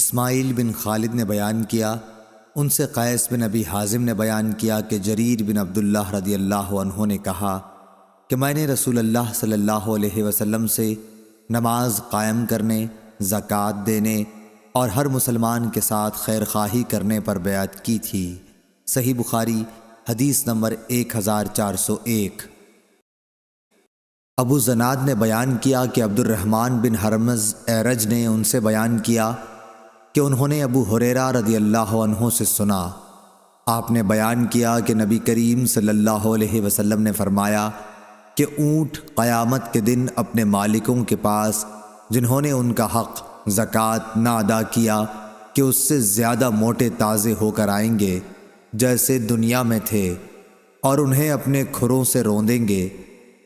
اسماعیل بن خالد نے بیان کیا، ان سے قیس بن ابی حازم نے بیان کیا کہ جریر بن عبداللہ رضی اللہ عنہ نے کہا کہ میں نے رسول اللہ صلی اللہ علیہ وسلم سے نماز قائم کرنے، زکوٰۃ دینے اور ہر مسلمان کے ساتھ خیر خواہی کرنے پر بیعت کی تھی۔ صحیح بخاری حدیث نمبر 1401۔ ابو زناد نے بیان کیا کہ عبد الرحمن بن حرمز اعرج نے ان سے بیان کیا کہ انہوں نے ابو ہریرہ رضی اللہ عنہ سے سنا، آپ نے بیان کیا کہ نبی کریم صلی اللہ علیہ وسلم نے فرمایا کہ اونٹ قیامت کے دن اپنے مالکوں کے پاس جنہوں نے ان کا حق زکوٰۃ نہ ادا کیا کہ اس سے زیادہ موٹے تازے ہو کر آئیں گے جیسے دنیا میں تھے، اور انہیں اپنے کھروں سے روندیں گے۔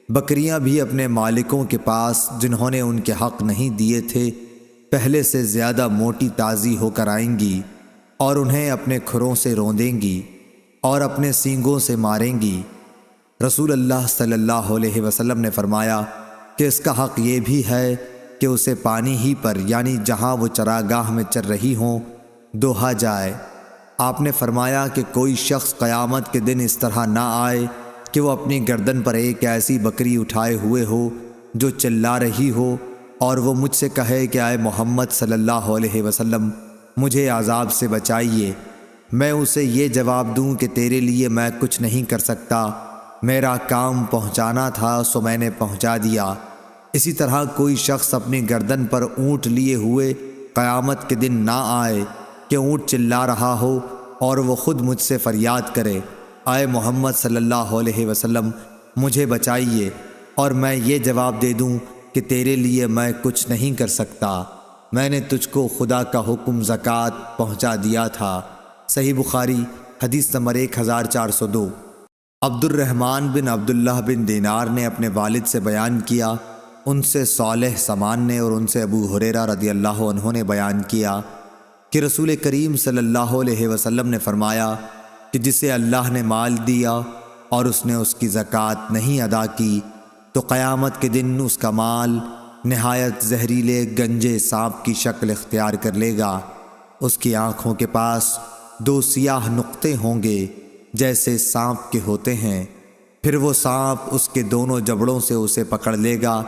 بکریاں بھی اپنے مالکوں کے پاس جنہوں نے ان کے حق نہیں دیے تھے پہلے سے زیادہ موٹی تازی ہو کر آئیں گی اور انہیں اپنے کھروں سے روندیں گی اور اپنے سینگوں سے ماریں گی۔ رسول اللہ صلی اللہ علیہ وسلم نے فرمایا کہ اس کا حق یہ بھی ہے کہ اسے پانی ہی پر یعنی جہاں وہ چراگاہ میں چر رہی ہوں دوہا جائے۔ آپ نے فرمایا کہ کوئی شخص قیامت کے دن اس طرح نہ آئے کہ وہ اپنی گردن پر ایک ایسی بکری اٹھائے ہوئے ہو جو چلا رہی ہو اور وہ مجھ سے کہے کہ اے محمد صلی اللہ علیہ وسلم مجھے عذاب سے بچائیے، میں اسے یہ جواب دوں کہ تیرے لیے میں کچھ نہیں کر سکتا، میرا کام پہنچانا تھا سو میں نے پہنچا دیا۔ اسی طرح کوئی شخص اپنی گردن پر اونٹ لیے ہوئے قیامت کے دن نہ آئے کہ اونٹ چلا رہا ہو اور وہ خود مجھ سے فریاد کرے اے محمد صلی اللہ علیہ وسلم مجھے بچائیے، اور میں یہ جواب دے دوں کہ تیرے لیے میں کچھ نہیں کر سکتا، میں نے تجھ کو خدا کا حکم زکوٰۃ پہنچا دیا تھا۔ صحیح بخاری حدیث نمبر 1402۔ عبد الرحمن بن عبداللہ بن دینار نے اپنے والد سے بیان کیا، ان سے صالح سمان نے اور ان سے ابو ہریرہ رضی اللہ عنہ نے بیان کیا کہ رسول کریم صلی اللہ علیہ وسلم نے فرمایا کہ جسے اللہ نے مال دیا اور اس نے اس کی زکوٰۃ نہیں ادا کی تو قیامت کے دن اس کا مال نہایت زہریلے گنجے سانپ کی شکل اختیار کر لے گا، اس کی آنکھوں کے پاس 2 سیاہ نقطے ہوں گے جیسے سانپ کے ہوتے ہیں، پھر وہ سانپ اس کے دونوں جبڑوں سے اسے پکڑ لے گا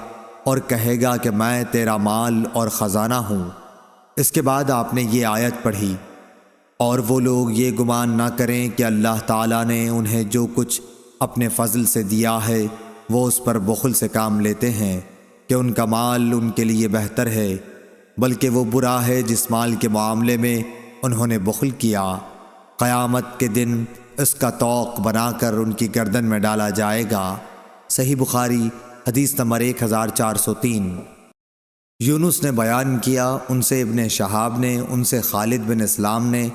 اور کہے گا کہ میں تیرا مال اور خزانہ ہوں۔ اس کے بعد آپ نے یہ آیت پڑھی، اور وہ لوگ یہ گمان نہ کریں کہ اللہ تعالیٰ نے انہیں جو کچھ اپنے فضل سے دیا ہے وہ اس پر بخل سے کام لیتے ہیں کہ ان کا مال ان کے لیے بہتر ہے، بلکہ وہ برا ہے جس مال کے معاملے میں انہوں نے بخل کیا، قیامت کے دن اس کا طوق بنا کر ان کی گردن میں ڈالا جائے گا۔ صحیح بخاری حدیث نمبر 1403۔ یونس نے بیان کیا، ان سے ابن شہاب نے، ان سے خالد بن اسلام نے،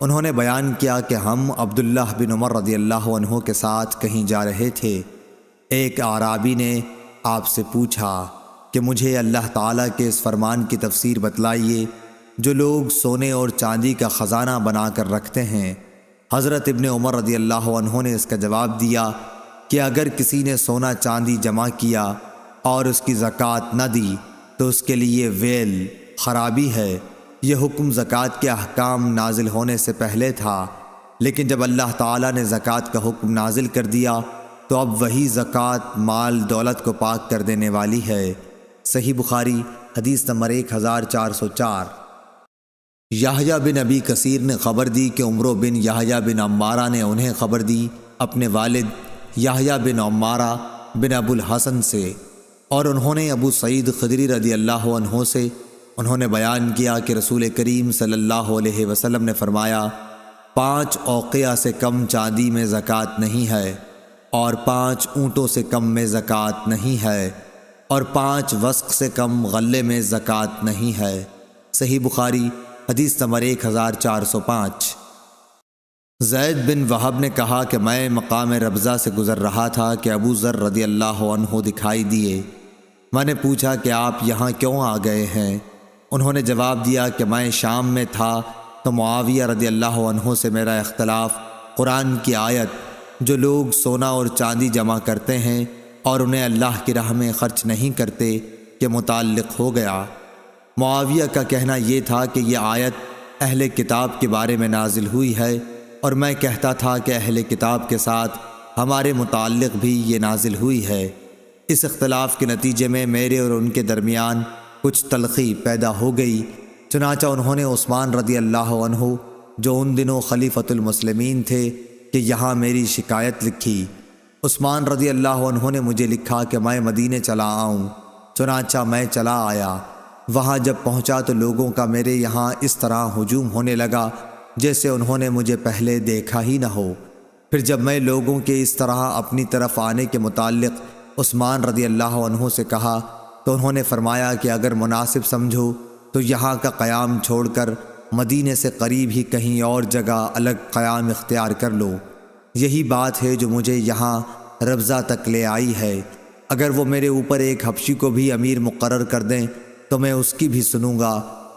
انہوں نے بیان کیا کہ ہم عبداللہ بن عمر رضی اللہ عنہ کے ساتھ کہیں جا رہے تھے، ایک اعرابی نے آپ سے پوچھا کہ مجھے اللہ تعالیٰ کے اس فرمان کی تفسیر بتلائیے جو لوگ سونے اور چاندی کا خزانہ بنا کر رکھتے ہیں۔ حضرت ابن عمر رضی اللہ عنہ نے اس کا جواب دیا کہ اگر کسی نے سونا چاندی جمع کیا اور اس کی زکوٰۃ نہ دی تو اس کے لیے ویل خرابی ہے۔ یہ حکم زکوٰۃ کے احکام نازل ہونے سے پہلے تھا، لیکن جب اللہ تعالیٰ نے زکوٰۃ کا حکم نازل کر دیا تو اب وہی زکوٰۃ مال دولت کو پاک کر دینے والی ہے۔ صحیح بخاری حدیث نمبر 1404۔ یحییٰ بن ابی کثیر نے خبر دی کہ عمرو بن یحییٰ بن عمارہ نے انہیں خبر دی اپنے والد یحییٰ بن عمارہ بن ابو الحسن سے، اور انہوں نے ابو سعید خدری رضی اللہ عنہ سے، انہوں نے بیان کیا کہ رسول کریم صلی اللہ علیہ وسلم نے فرمایا 5 اوقیہ سے کم چاندی میں زکوٰۃ نہیں ہے، اور 5 اونٹوں سے کم میں زکوٰۃ نہیں ہے، اور 5 وسق سے کم غلے میں زکوٰۃ نہیں ہے۔ صحیح بخاری حدیث نمبر 1405۔ زید بن وہب نے کہا کہ میں مقام ربضہ سے گزر رہا تھا کہ ابو ذر رضی اللہ عنہ دکھائی دیے، میں نے پوچھا کہ آپ یہاں کیوں آ گئے ہیں؟ انہوں نے جواب دیا کہ میں شام میں تھا تو معاویہ رضی اللہ عنہ سے میرا اختلاف قرآن کی آیت جو لوگ سونا اور چاندی جمع کرتے ہیں اور انہیں اللہ کی راہ میں خرچ نہیں کرتے کے متعلق ہو گیا۔ معاویہ کا کہنا یہ تھا کہ یہ آیت اہل کتاب کے بارے میں نازل ہوئی ہے، اور میں کہتا تھا کہ اہل کتاب کے ساتھ ہمارے متعلق بھی یہ نازل ہوئی ہے۔ اس اختلاف کے نتیجے میں میرے اور ان کے درمیان کچھ تلخی پیدا ہو گئی، چنانچہ انہوں نے عثمان رضی اللہ عنہ جو ان دنوں خلیفۃ المسلمین تھے کہ یہاں میری شکایت لکھی۔ عثمان رضی اللہ عنہ نے مجھے لکھا کہ میں مدینے چلا آؤں، چنانچہ میں چلا آیا۔ وہاں جب پہنچا تو لوگوں کا میرے یہاں اس طرح ہجوم ہونے لگا جیسے انہوں نے مجھے پہلے دیکھا ہی نہ ہو۔ پھر جب میں لوگوں کے اس طرح اپنی طرف آنے کے متعلق عثمان رضی اللہ عنہ سے کہا تو انہوں نے فرمایا کہ اگر مناسب سمجھو تو یہاں کا قیام چھوڑ کر مدینے سے قریب ہی کہیں اور جگہ الگ قیام اختیار کر لو۔ یہی بات ہے جو مجھے یہاں ربضہ تک لے آئی ہے۔ اگر وہ میرے اوپر ایک حبشی کو بھی امیر مقرر کر دیں تو میں اس کی بھی سنوں گا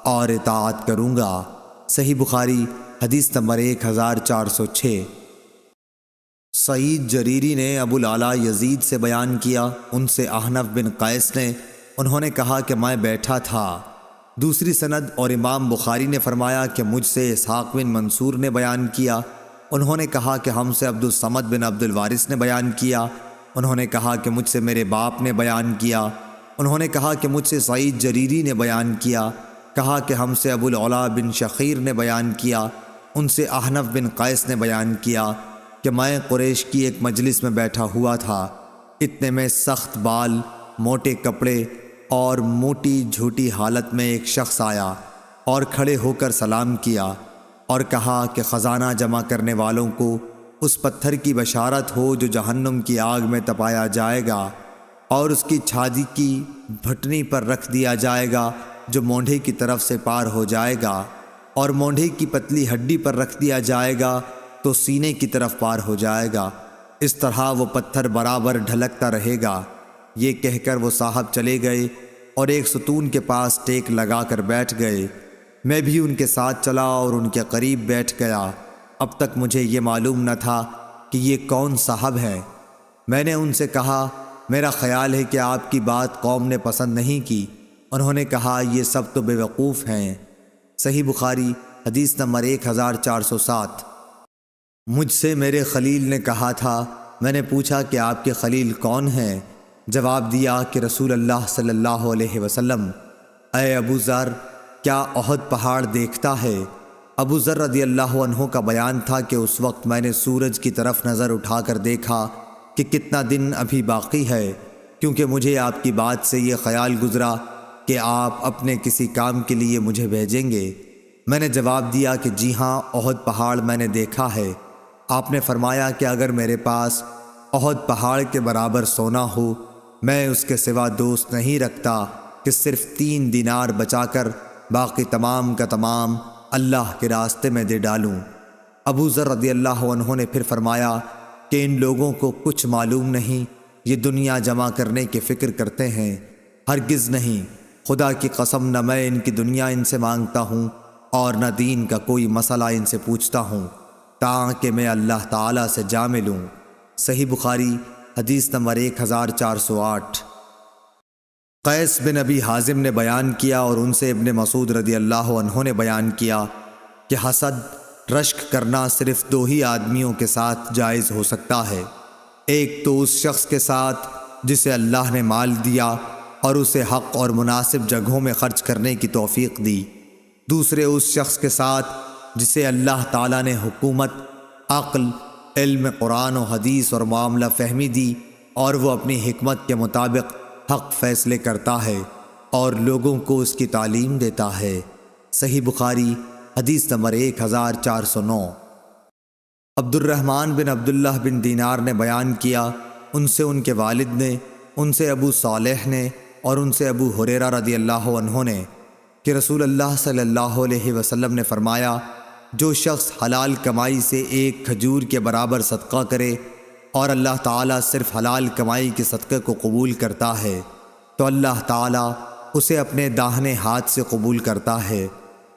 اور اطاعت کروں گا۔ صحیح بخاری حدیث نمبر 1406۔ سعید جریری نے ابو العلا یزید سے بیان کیا، ان سے احنف بن قیس نے، انہوں نے کہا کہ میں بیٹھا تھا۔ دوسری سند اور امام بخاری نے فرمایا کہ مجھ سے اسحاق بن منصور نے بیان کیا، انہوں نے کہا کہ ہم سے عبد الصمد بن عبد الوارث نے بیان کیا، انہوں نے کہا کہ مجھ سے میرے باپ نے بیان کیا، انہوں نے کہا کہ مجھ سے سعید جریری نے بیان کیا، کہا کہ ہم سے ابو العلا بن شخیر نے بیان کیا، ان سے احنف بن قیس نے بیان کیا کہ میں قریش کی ایک مجلس میں بیٹھا ہوا تھا، اتنے میں سخت بال، موٹے کپڑے اور موٹی جھوٹی حالت میں ایک شخص آیا اور کھڑے ہو کر سلام کیا اور کہا کہ خزانہ جمع کرنے والوں کو اس پتھر کی بشارت ہو جو جہنم کی آگ میں تپایا جائے گا اور اس کی چھاتی کی بھٹنی پر رکھ دیا جائے گا جو مونڈھے کی طرف سے پار ہو جائے گا، اور مونڈھے کی پتلی ہڈی پر رکھ دیا جائے گا تو سینے کی طرف پار ہو جائے گا، اس طرح وہ پتھر برابر ڈھلکتا رہے گا۔ یہ کہہ کر وہ صاحب چلے گئے اور ایک ستون کے پاس ٹیک لگا کر بیٹھ گئے۔ میں بھی ان کے ساتھ چلا اور ان کے قریب بیٹھ گیا۔ اب تک مجھے یہ معلوم نہ تھا کہ یہ کون صاحب ہے۔ میں نے ان سے کہا میرا خیال ہے کہ آپ کی بات قوم نے پسند نہیں کی۔ انہوں نے کہا یہ سب تو بے وقوف ہیں۔ صحیح بخاری حدیث نمبر 1407۔ مجھ سے میرے خلیل نے کہا تھا، میں نے پوچھا کہ آپ کے خلیل کون ہیں؟ جواب دیا کہ رسول اللہ صلی اللہ علیہ وسلم۔ اے ابو ذر، کیا احد پہاڑ دیکھتا ہے؟ ابو ذر رضی اللہ عنہ کا بیان تھا کہ اس وقت میں نے سورج کی طرف نظر اٹھا کر دیکھا کہ کتنا دن ابھی باقی ہے، کیونکہ مجھے آپ کی بات سے یہ خیال گزرا کہ آپ اپنے کسی کام کے لیے مجھے بھیجیں گے۔ میں نے جواب دیا کہ جی ہاں، احد پہاڑ میں نے دیکھا ہے۔ آپ نے فرمایا کہ اگر میرے پاس احد پہاڑ کے برابر سونا ہو، میں اس کے سوا دوست نہیں رکھتا کہ صرف 3 دینار بچا کر باقی تمام کا تمام اللہ کے راستے میں دے ڈالوں۔ ابو ذر رضی اللہ عنہ نے پھر فرمایا کہ ان لوگوں کو کچھ معلوم نہیں، یہ دنیا جمع کرنے کی فکر کرتے ہیں۔ ہرگز نہیں، خدا کی قسم نہ میں ان کی دنیا ان سے مانگتا ہوں اور نہ دین کا کوئی مسئلہ ان سے پوچھتا ہوں تاکہ میں اللہ تعالیٰ سے جا ملوں۔ صحیح بخاری حدیث نمبر 1408۔ قیس بن ابی حازم نے بیان کیا اور ان سے ابن مسعود رضی اللہ عنہ نے بیان کیا کہ حسد، رشک کرنا صرف 2 ہی آدمیوں کے ساتھ جائز ہو سکتا ہے، ایک تو اس شخص کے ساتھ جسے اللہ نے مال دیا اور اسے حق اور مناسب جگہوں میں خرچ کرنے کی توفیق دی، دوسرے اس شخص کے ساتھ جسے اللہ تعالیٰ نے حکومت، عقل، علم قرآن و حدیث اور معاملہ فہمی دی اور وہ اپنی حکمت کے مطابق حق فیصلے کرتا ہے اور لوگوں کو اس کی تعلیم دیتا ہے۔ صحیح بخاری حدیث نمبر 1409۔ عبد الرحمن بن عبداللہ بن دینار نے بیان کیا، ان سے ان کے والد نے، ان سے ابو صالح نے اور ان سے ابو ہریرہ رضی اللہ عنہ نے کہ رسول اللہ صلی اللہ علیہ وسلم نے فرمایا، جو شخص حلال کمائی سے ایک کھجور کے برابر صدقہ کرے اور اللہ تعالیٰ صرف حلال کمائی کے صدقے کو قبول کرتا ہے تو اللہ تعالیٰ اسے اپنے داہنے ہاتھ سے قبول کرتا ہے،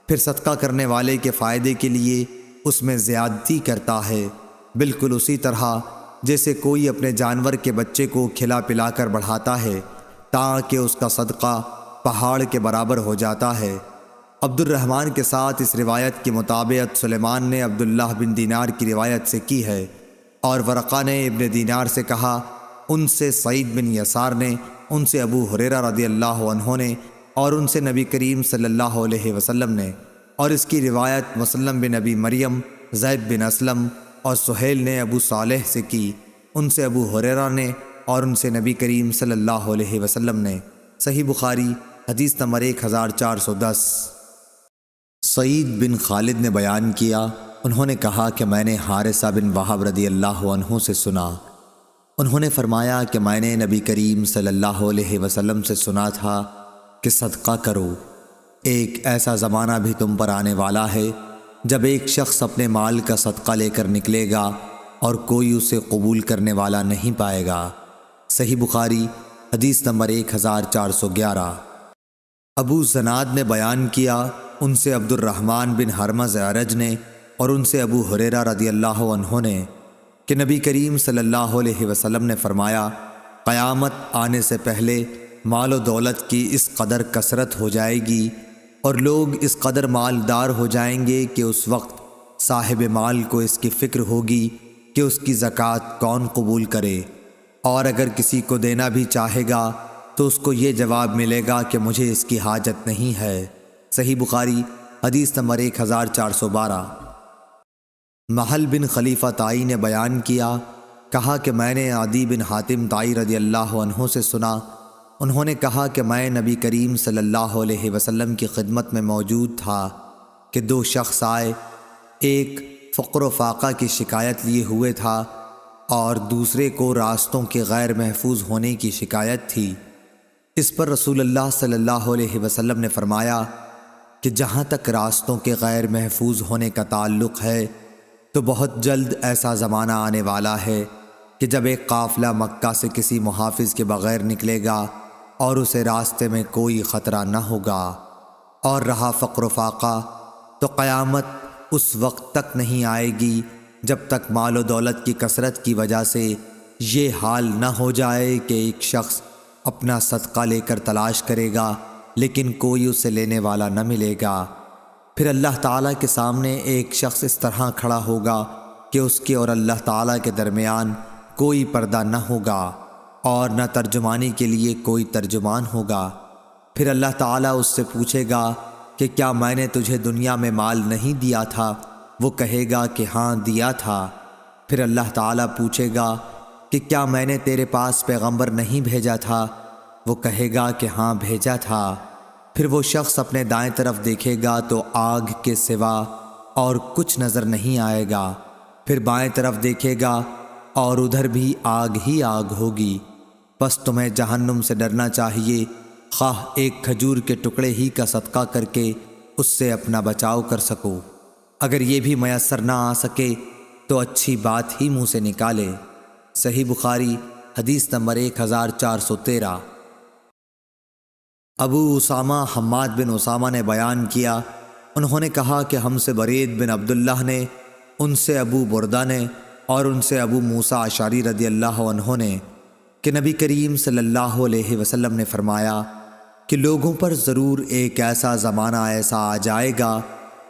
پھر صدقہ کرنے والے کے فائدے کے لیے اس میں زیادتی کرتا ہے، بالکل اسی طرح جیسے کوئی اپنے جانور کے بچے کو کھلا پلا کر بڑھاتا ہے تاکہ اس کا صدقہ پہاڑ کے برابر ہو جاتا ہے۔ عبد الرحمن کے ساتھ اس روایت کی مطابقت سلیمان نے عبداللہ بن دینار کی روایت سے کی ہے، اور ورقہ نے ابن دینار سے کہا، ان سے سعید بن یسار نے، ان سے ابو ہریرہ رضی اللہ عنہ نے، اور ان سے نبی کریم صلی اللہ علیہ وسلم نے۔ اور اس کی روایت مسلم بن ابی مریم، زید بن اسلم اور سہیل نے ابو صالح سے کی، ان سے ابو ہریرہ نے، اور ان سے نبی کریم صلی اللہ علیہ وسلم نے۔ صحیح بخاری حدیث نمبر 1410۔ سعید بن خالد نے بیان کیا، انہوں نے کہا کہ میں نے حارثہ بن وہب رضی اللہ عنہ سے سنا، انہوں نے فرمایا کہ میں نے نبی کریم صلی اللہ علیہ وسلم سے سنا تھا کہ صدقہ کرو، ایک ایسا زمانہ بھی تم پر آنے والا ہے جب ایک شخص اپنے مال کا صدقہ لے کر نکلے گا اور کوئی اسے قبول کرنے والا نہیں پائے گا۔ صحیح بخاری حدیث نمبر 1411۔ ابو زناد نے بیان کیا، ان سے عبد الرحمن بن ہرمز اعرج نے، اور ان سے ابو ہریرہ رضی اللہ عنہ نے، کہ نبی کریم صلی اللہ علیہ وسلم نے فرمایا، قیامت آنے سے پہلے مال و دولت کی اس قدر کثرت ہو جائے گی اور لوگ اس قدر مالدار ہو جائیں گے کہ اس وقت صاحب مال کو اس کی فکر ہوگی کہ اس کی زکوٰۃ کون قبول کرے، اور اگر کسی کو دینا بھی چاہے گا تو اس کو یہ جواب ملے گا کہ مجھے اس کی حاجت نہیں ہے۔ صحیح بخاری حدیث نمبر 1412۔ محل بن خلیفہ طائی نے بیان کیا، کہا کہ میں نے عدی بن حاتم طائی رضی اللہ عنہ سے سنا، انہوں نے کہا کہ میں نبی کریم صلی اللہ علیہ وسلم کی خدمت میں موجود تھا کہ دو شخص آئے، ایک فقر و فاقہ کی شکایت لیے ہوئے تھا اور دوسرے کو راستوں کے غیر محفوظ ہونے کی شکایت تھی۔ اس پر رسول اللہ صلی اللہ علیہ وسلم نے فرمایا کہ جہاں تک راستوں کے غیر محفوظ ہونے کا تعلق ہے تو بہت جلد ایسا زمانہ آنے والا ہے کہ جب ایک قافلہ مکہ سے کسی محافظ کے بغیر نکلے گا اور اسے راستے میں کوئی خطرہ نہ ہوگا، اور رہا فقر و فاقہ تو قیامت اس وقت تک نہیں آئے گی جب تک مال و دولت کی کثرت کی وجہ سے یہ حال نہ ہو جائے کہ ایک شخص اپنا صدقہ لے کر تلاش کرے گا لیکن کوئی اسے لینے والا نہ ملے گا۔ پھر اللہ تعالیٰ کے سامنے ایک شخص اس طرح کھڑا ہوگا کہ اس کے اور اللہ تعالیٰ کے درمیان کوئی پردہ نہ ہوگا اور نہ ترجمانی کے لیے کوئی ترجمان ہوگا۔ پھر اللہ تعالیٰ اس سے پوچھے گا کہ کیا میں نے تجھے دنیا میں مال نہیں دیا تھا؟ وہ کہے گا کہ ہاں دیا تھا۔ پھر اللہ تعالیٰ پوچھے گا کہ کیا میں نے تیرے پاس پیغمبر نہیں بھیجا تھا؟ وہ کہے گا کہ ہاں بھیجا تھا۔ پھر وہ شخص اپنے دائیں طرف دیکھے گا تو آگ کے سوا اور کچھ نظر نہیں آئے گا، پھر بائیں طرف دیکھے گا اور ادھر بھی آگ ہی آگ ہوگی۔ بس تمہیں جہنم سے ڈرنا چاہیے، خواہ ایک کھجور کے ٹکڑے ہی کا صدقہ کر کے اس سے اپنا بچاؤ کر سکو، اگر یہ بھی میسر نہ آ سکے تو اچھی بات ہی منہ سے نکالے۔ صحیح بخاری حدیث نمبر 1413۔ ابو اسامہ حماد بن اسامہ نے بیان کیا، انہوں نے کہا کہ ہم سے برید بن عبداللہ نے، ان سے ابو بردہ نے، اور ان سے ابو موسیٰ اشعری رضی اللہ عنہ نے، کہ نبی کریم صلی اللہ علیہ وسلم نے فرمایا کہ لوگوں پر ضرور ایک ایسا زمانہ ایسا آ جائے گا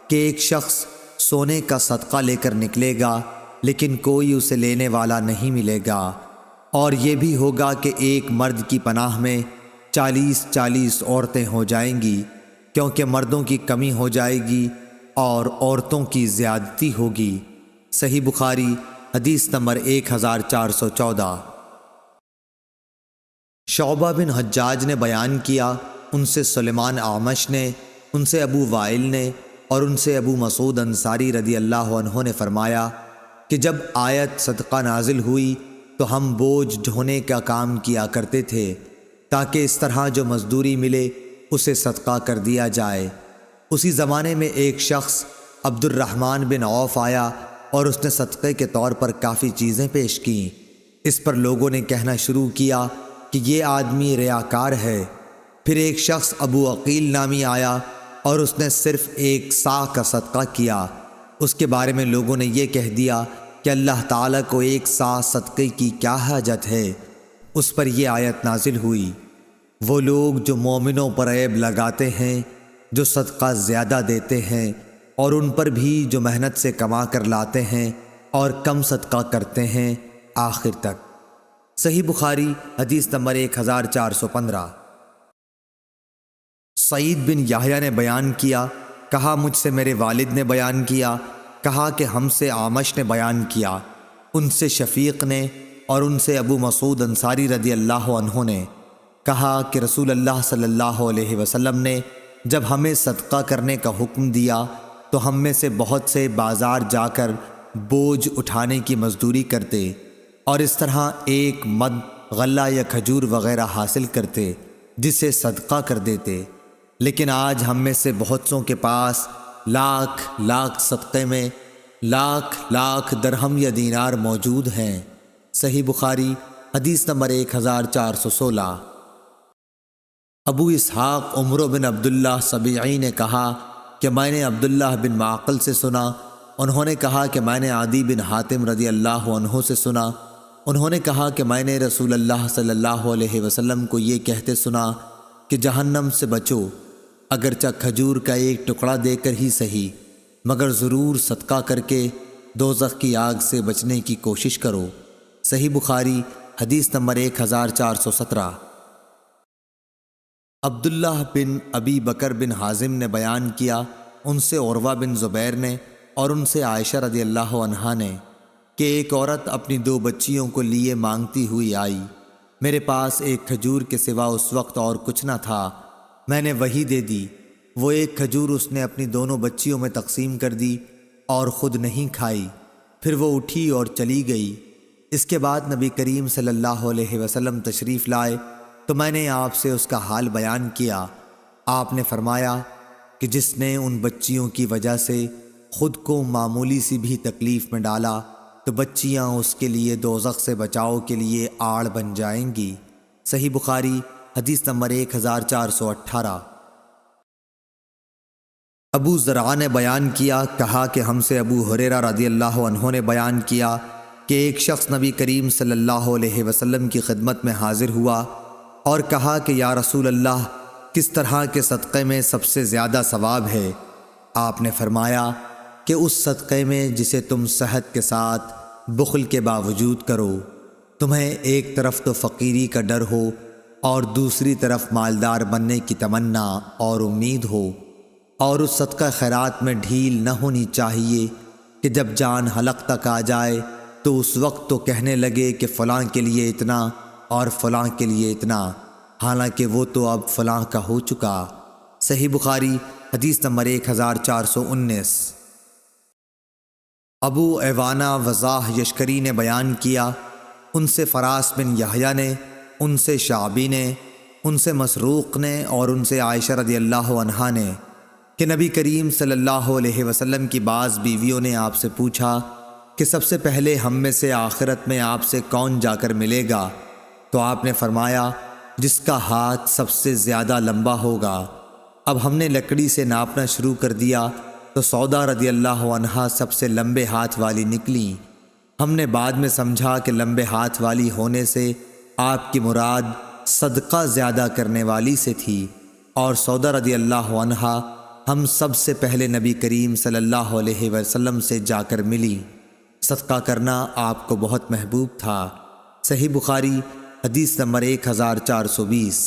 کہ ایک شخص سونے کا صدقہ لے کر نکلے گا لیکن کوئی اسے لینے والا نہیں ملے گا، اور یہ بھی ہوگا کہ ایک مرد کی پناہ میں 40 عورتیں ہو جائیں گی، کیونکہ مردوں کی کمی ہو جائے گی اور عورتوں کی زیادتی ہوگی۔ صحیح بخاری حدیث نمبر 1414۔ شعبہ بن حجاج نے بیان کیا، ان سے سلیمان اعمش نے، ان سے ابو وائل نے، اور ان سے ابو مسعود انصاری رضی اللہ عنہ نے فرمایا کہ جب آیت صدقہ نازل ہوئی تو ہم بوجھ ڈھونے کا کام کیا کرتے تھے تاکہ اس طرح جو مزدوری ملے اسے صدقہ کر دیا جائے۔ اسی زمانے میں ایک شخص عبد الرحمن بن عوف آیا اور اس نے صدقے کے طور پر کافی چیزیں پیش کیں۔ اس پر لوگوں نے کہنا شروع کیا کہ یہ آدمی ریاکار ہے۔ پھر ایک شخص ابو عقیل نامی آیا اور اس نے صرف 1 صاع کا صدقہ کیا۔ اس کے بارے میں لوگوں نے یہ کہہ دیا کہ اللہ تعالیٰ کو 1 صاع صدقے کی کیا حاجت ہے۔ اس پر یہ آیت نازل ہوئی، وہ لوگ جو مومنوں پر عیب لگاتے ہیں، جو صدقہ زیادہ دیتے ہیں اور ان پر بھی جو محنت سے کما کر لاتے ہیں اور کم صدقہ کرتے ہیں، آخر تک۔ صحیح بخاری حدیث نمبر 1415۔ سعید بن یحییٰ نے بیان کیا، کہا مجھ سے میرے والد نے بیان کیا، کہا کہ ہم سے اعمش نے بیان کیا، ان سے شفیق نے اور ان سے ابو مسعود انصاری رضی اللہ عنہ نے کہا کہ رسول اللہ صلی اللہ علیہ وسلم نے جب ہمیں صدقہ کرنے کا حکم دیا تو ہم میں سے بہت سے بازار جا کر بوجھ اٹھانے کی مزدوری کرتے اور اس طرح ایک مد غلہ یا کھجور وغیرہ حاصل کرتے جسے صدقہ کر دیتے، لیکن آج ہم میں سے بہت سوں کے پاس لاکھ لاکھ صدقے میں لاکھ لاکھ درہم یا دینار موجود ہیں۔ صحیح بخاری حدیث نمبر 1416۔ ابو اسحاق عمر بن عبداللہ سبیعی نے کہا کہ میں نے عبداللہ بن معقل سے سنا، انہوں نے کہا کہ میں نے عدی بن حاتم رضی اللہ عنہ سے سنا، انہوں نے کہا کہ میں نے رسول اللہ صلی اللہ علیہ وسلم کو یہ کہتے سنا کہ جہنم سے بچو، اگرچہ کھجور کا ایک ٹکڑا دے کر ہی صحیح، مگر ضرور صدقہ کر کے دوزخ کی آگ سے بچنے کی کوشش کرو۔ صحیح بخاری حدیث نمبر 1417۔ عبداللہ بن ابی بکر بن حازم نے بیان کیا، ان سے عروہ بن زبیر نے اور ان سے عائشہ رضی اللہ عنہا نے کہ ایک عورت اپنی 2 بچیوں کو لیے مانگتی ہوئی آئی، میرے پاس ایک کھجور کے سوا اس وقت اور کچھ نہ تھا، میں نے وہی دے دی۔ وہ ایک کھجور اس نے اپنی دونوں بچیوں میں تقسیم کر دی اور خود نہیں کھائی، پھر وہ اٹھی اور چلی گئی۔ اس کے بعد نبی کریم صلی اللہ علیہ وسلم تشریف لائے تو میں نے آپ سے اس کا حال بیان کیا۔ آپ نے فرمایا کہ جس نے ان بچیوں کی وجہ سے خود کو معمولی سی بھی تکلیف میں ڈالا تو بچیاں اس کے لیے دوزخ سے بچاؤ کے لیے آڑ بن جائیں گی۔ صحیح بخاری حدیث نمبر 1418۔ ابو زرع نے بیان کیا، کہا کہ ہم سے ابو ہریرہ رضی اللہ عنہ نے بیان کیا کہ ایک شخص نبی کریم صلی اللہ علیہ وسلم کی خدمت میں حاضر ہوا اور کہا کہ یا رسول اللہ، کس طرح کے صدقے میں سب سے زیادہ ثواب ہے؟ آپ نے فرمایا کہ اس صدقے میں جسے تم صحت کے ساتھ بخل کے باوجود کرو، تمہیں ایک طرف تو فقیری کا ڈر ہو اور دوسری طرف مالدار بننے کی تمنا اور امید ہو، اور اس صدقہ خیرات میں ڈھیل نہ ہونی چاہیے کہ جب جان حلق تک آ جائے تو اس وقت تو کہنے لگے کہ فلاں کے لیے اتنا اور فلاں کے لیے اتنا، حالانکہ وہ تو اب فلاں کا ہو چکا۔ صحیح بخاری حدیث نمبر 1419۔ ابو ایوانہ وضاح یشکری نے بیان کیا، ان سے فراس بن یحییٰ نے، ان سے شعبی نے، ان سے مسروق نے اور ان سے عائشہ رضی اللہ عنہا نے کہ نبی کریم صلی اللہ علیہ وسلم کی بعض بیویوں نے آپ سے پوچھا کہ سب سے پہلے ہم میں سے آخرت میں آپ سے کون جا کر ملے گا؟ تو آپ نے فرمایا جس کا ہاتھ سب سے زیادہ لمبا ہوگا۔ اب ہم نے لکڑی سے ناپنا شروع کر دیا تو سودا رضی اللہ عنہا سب سے لمبے ہاتھ والی نکلیں۔ ہم نے بعد میں سمجھا کہ لمبے ہاتھ والی ہونے سے آپ کی مراد صدقہ زیادہ کرنے والی سے تھی، اور سودا رضی اللہ عنہا ہم سب سے پہلے نبی کریم صلی اللہ علیہ وسلم سے جا کر ملی۔ صدقہ کرنا آپ کو بہت محبوب تھا۔ صحیح بخاری حدیث نمبر 1420۔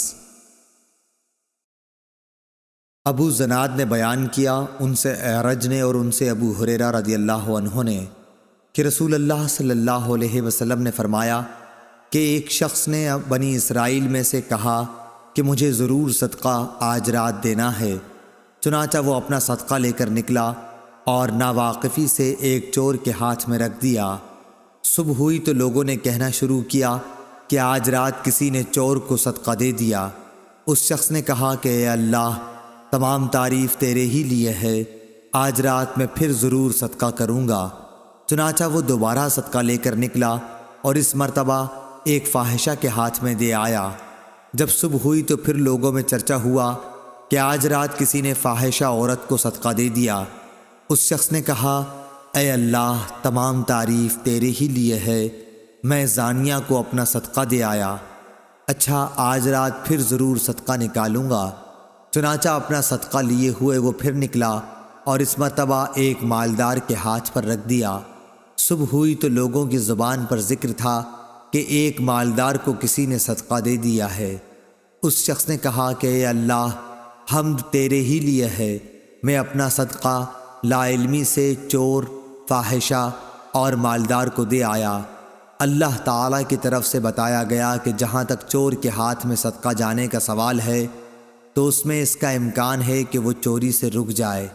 ابو زناد نے بیان کیا، ان سے اعرج نے اور ان سے ابو ہریرہ رضی اللہ عنہ نے کہ رسول اللہ صلی اللہ علیہ وسلم نے فرمایا کہ ایک شخص نے بنی اسرائیل میں سے کہا کہ مجھے ضرور صدقہ آج رات دینا ہے، چنانچہ وہ اپنا صدقہ لے کر نکلا اور ناواقفی سے ایک چور کے ہاتھ میں رکھ دیا۔ صبح ہوئی تو لوگوں نے کہنا شروع کیا کہ آج رات کسی نے چور کو صدقہ دے دیا۔ اس شخص نے کہا کہ اے اللہ، تمام تعریف تیرے ہی لیے ہے، آج رات میں پھر ضرور صدقہ کروں گا۔ چنانچہ وہ دوبارہ صدقہ لے کر نکلا اور اس مرتبہ ایک فاحشہ کے ہاتھ میں دے آیا۔ جب صبح ہوئی تو پھر لوگوں میں چرچا ہوا کہ آج رات کسی نے فاحشہ عورت کو صدقہ دے دیا۔ اس شخص نے کہا اے اللہ، تمام تعریف تیرے ہی لیے ہے، میں زانیہ کو اپنا صدقہ دے آیا۔ اچھا آج رات پھر ضرور صدقہ نکالوں گا۔ چنانچہ اپنا صدقہ لیے ہوئے وہ پھر نکلا اور اس مرتبہ ایک مالدار کے ہاتھ پر رکھ دیا۔ صبح ہوئی تو لوگوں کی زبان پر ذکر تھا کہ ایک مالدار کو کسی نے صدقہ دے دیا ہے۔ اس شخص نے کہا کہ اے اللہ، حمد تیرے ہی لیے ہے، میں اپنا صدقہ لا علمی سے چور، فاحشہ اور مالدار کو دے آیا۔ اللہ تعالیٰ کی طرف سے بتایا گیا کہ جہاں تک چور کے ہاتھ میں صدقہ جانے کا سوال ہے تو اس میں اس کا امکان ہے کہ وہ چوری سے رک جائے۔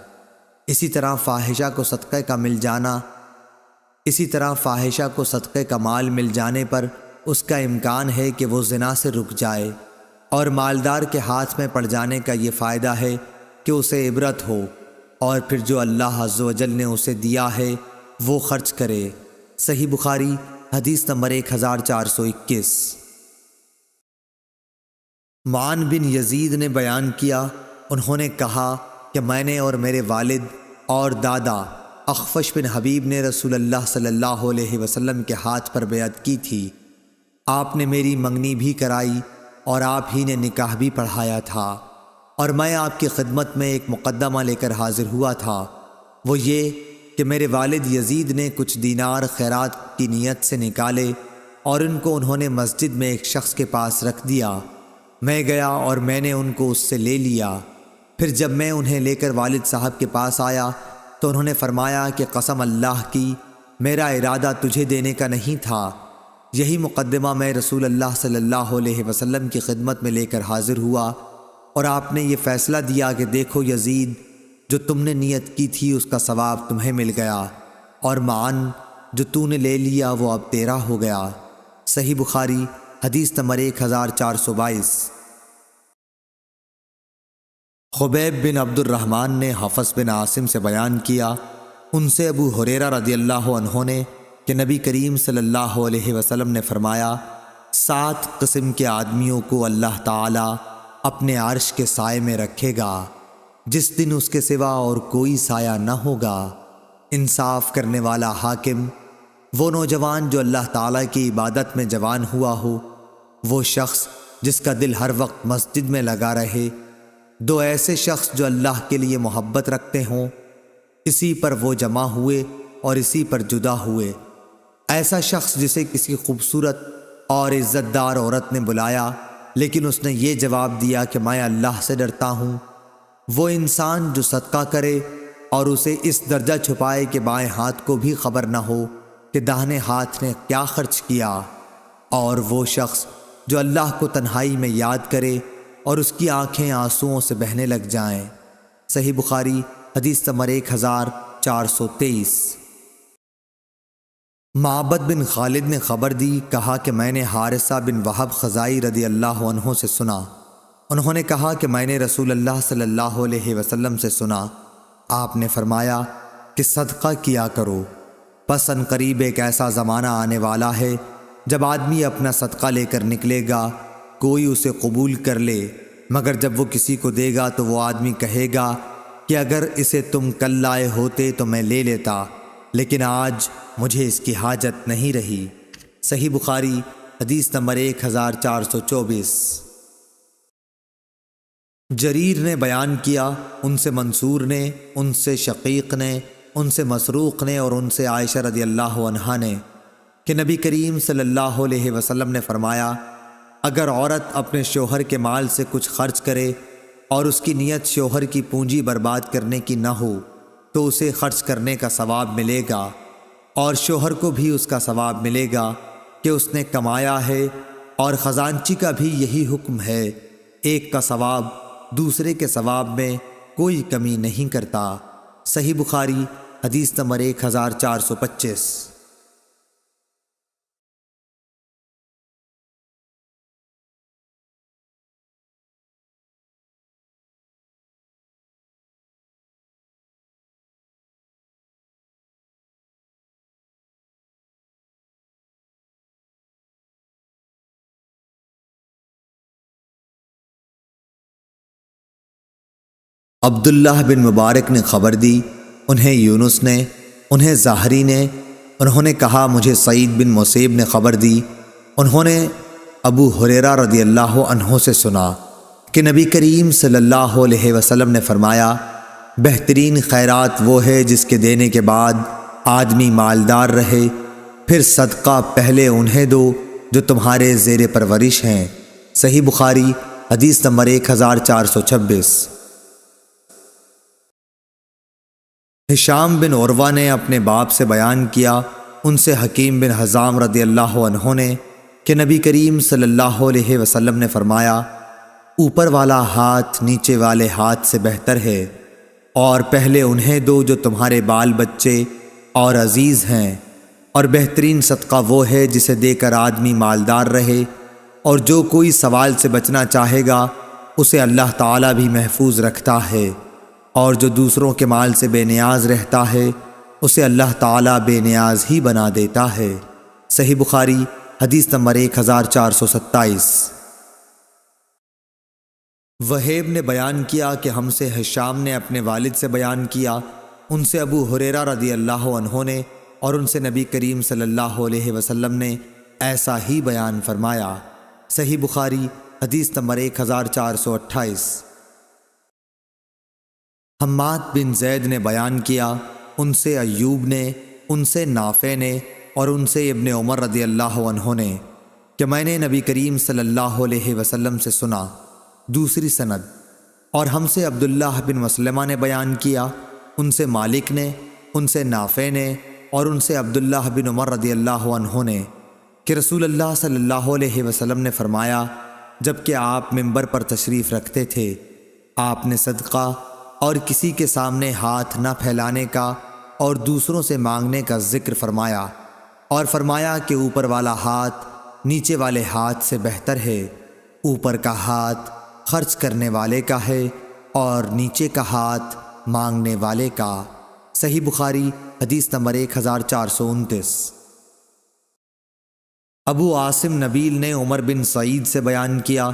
اسی طرح فاحشہ کو صدقے کا مال مل جانے پر اس کا امکان ہے کہ وہ زنا سے رک جائے، اور مالدار کے ہاتھ میں پڑ جانے کا یہ فائدہ ہے کہ اسے عبرت ہو، اور پھر جو اللہ عز و جل نے اسے دیا ہے وہ خرچ کرے۔ صحیح بخاری حدیث نمبر 1421۔ معن بن یزید نے بیان کیا، انہوں نے کہا کہ میں نے اور میرے والد اور دادا اخفش بن حبیب نے رسول اللہ صلی اللہ علیہ وسلم کے ہاتھ پر بیعت کی تھی۔ آپ نے میری منگنی بھی کرائی اور آپ ہی نے نکاح بھی پڑھایا تھا، اور میں آپ کی خدمت میں ایک مقدمہ لے کر حاضر ہوا تھا، وہ یہ کہ میرے والد یزید نے کچھ دینار خیرات کی نیت سے نکالے اور ان کو انہوں نے مسجد میں ایک شخص کے پاس رکھ دیا۔ میں گیا اور میں نے ان کو اس سے لے لیا۔ پھر جب میں انہیں لے کر والد صاحب کے پاس آیا تو انہوں نے فرمایا کہ قسم اللہ کی، میرا ارادہ تجھے دینے کا نہیں تھا۔ یہی مقدمہ میں رسول اللہ صلی اللہ علیہ وسلم کی خدمت میں لے کر حاضر ہوا، اور آپ نے یہ فیصلہ دیا کہ دیکھو یزید، جو تم نے نیت کی تھی اس کا ثواب تمہیں مل گیا، اور معن جو تو نے لے لیا وہ اب تیرا ہو گیا۔ صحیح بخاری حدیث نمبر 1422۔ خبیب بن عبد الرحمن نے حفص بن عاصم سے بیان کیا، ان سے ابو ہریرہ رضی اللہ عنہ نے کہ نبی کریم صلی اللہ علیہ وسلم نے فرمایا، 7 قسم کے آدمیوں کو اللہ تعالی اپنے عرش کے سائے میں رکھے گا جس دن اس کے سوا اور کوئی سایہ نہ ہوگا۔ انصاف کرنے والا حاکم، وہ نوجوان جو اللہ تعالیٰ کی عبادت میں جوان ہوا ہو، وہ شخص جس کا دل ہر وقت مسجد میں لگا رہے، 2 ایسے شخص جو اللہ کے لیے محبت رکھتے ہوں، اسی پر وہ جمع ہوئے اور اسی پر جدا ہوئے۔ ایسا شخص جسے کسی خوبصورت اور عزت دار عورت نے بلایا لیکن اس نے یہ جواب دیا کہ میں اللہ سے ڈرتا ہوں۔ وہ انسان جو صدقہ کرے اور اسے اس درجہ چھپائے کہ بائیں ہاتھ کو بھی خبر نہ ہو کہ داہنے ہاتھ نے کیا خرچ کیا۔ اور وہ شخص جو اللہ کو تنہائی میں یاد کرے اور اس کی آنکھیں آنسوؤں سے بہنے لگ جائیں۔ صحیح بخاری حدیث نمبر 1423۔ معبد بن خالد نے خبر دی، کہا کہ میں نے حارثہ بن وہب خزائی رضی اللہ عنہ سے سنا، انہوں نے کہا کہ میں نے رسول اللہ صلی اللہ علیہ وسلم سے سنا، آپ نے فرمایا کہ صدقہ کیا کرو، پس ان قریب ایک ایسا زمانہ آنے والا ہے جب آدمی اپنا صدقہ لے کر نکلے گا، کوئی اسے قبول کر لے، مگر جب وہ کسی کو دے گا تو وہ آدمی کہے گا کہ اگر اسے تم کل لائے ہوتے تو میں لے لیتا، لیکن آج مجھے اس کی حاجت نہیں رہی۔ صحیح بخاری حدیث نمبر 1424۔ جریر نے بیان کیا، ان سے منصور نے، ان سے شقیق نے، ان سے مسروق نے اور ان سے عائشہ رضی اللہ عنہا نے کہ نبی کریم صلی اللہ علیہ وسلم نے فرمایا، اگر عورت اپنے شوہر کے مال سے کچھ خرچ کرے اور اس کی نیت شوہر کی پونجی برباد کرنے کی نہ ہو تو اسے خرچ کرنے کا ثواب ملے گا، اور شوہر کو بھی اس کا ثواب ملے گا کہ اس نے کمایا ہے، اور خزانچی کا بھی یہی حکم ہے، ایک کا ثواب دوسرے کے ثواب میں کوئی کمی نہیں کرتا۔ صحیح بخاری حدیث نمبر 1425۔ عبداللہ بن مبارک نے خبر دی، انہیں یونس نے، انہیں زاہری نے، انہوں نے کہا مجھے سعید بن مسیب نے خبر دی، انہوں نے ابو ہریرہ رضی اللہ عنہ سے سنا کہ نبی کریم صلی اللہ علیہ وسلم نے فرمایا، بہترین خیرات وہ ہے جس کے دینے کے بعد آدمی مالدار رہے، پھر صدقہ پہلے انہیں دو جو تمہارے زیر پرورش ہیں۔ صحیح بخاری حدیث نمبر 1426۔ ہشام بن عروہ نے اپنے باپ سے بیان کیا، ان سے حکیم بن حزام رضی اللہ عنہ نے، کہ نبی کریم صلی اللہ علیہ وسلم نے فرمایا، اوپر والا ہاتھ نیچے والے ہاتھ سے بہتر ہے، اور پہلے انہیں دو جو تمہارے بال بچے اور عزیز ہیں، اور بہترین صدقہ وہ ہے جسے دے کر آدمی مالدار رہے، اور جو کوئی سوال سے بچنا چاہے گا اسے اللہ تعالیٰ بھی محفوظ رکھتا ہے، اور جو دوسروں کے مال سے بے نیاز رہتا ہے اسے اللہ تعالیٰ بے نیاز ہی بنا دیتا ہے۔ صحیح بخاری حدیث نمبر 1427۔ وہیب نے بیان کیا کہ ہم سے ہشام نے اپنے والد سے بیان کیا، ان سے ابو ہریرہ رضی اللہ عنہ نے، اور ان سے نبی کریم صلی اللہ علیہ وسلم نے ایسا ہی بیان فرمایا۔ صحیح بخاری حدیث نمبر 1428۔ حماد بن زید نے بیان کیا، ان سے ایوب نے، ان سے نافع نے، اور ان سے ابن عمر رضی اللہ عنہ نے، کہ میں نے نبی کریم صلی اللہ علیہ وسلم سے سنا۔ دوسری سند۔ اور ہم سے عبداللہ بن مسلمہ نے بیان کیا، ان سے مالک نے، ان سے نافع نے، اور ان سے عبداللہ بن عمر رضی اللہ عنہ نے، کہ رسول اللہ صلی اللہ علیہ وسلم نے فرمایا، جب کہ آپ منبر پر تشریف رکھتے تھے، آپ نے صدقہ اور کسی کے سامنے ہاتھ نہ پھیلانے کا اور دوسروں سے مانگنے کا ذکر فرمایا، اور فرمایا کہ اوپر والا ہاتھ نیچے والے ہاتھ سے بہتر ہے، اوپر کا ہاتھ خرچ کرنے والے کا ہے اور نیچے کا ہاتھ مانگنے والے کا۔ صحیح بخاری حدیث نمبر 1429۔ ابو عاصم نبیل نے عمر بن سعید سے بیان کیا،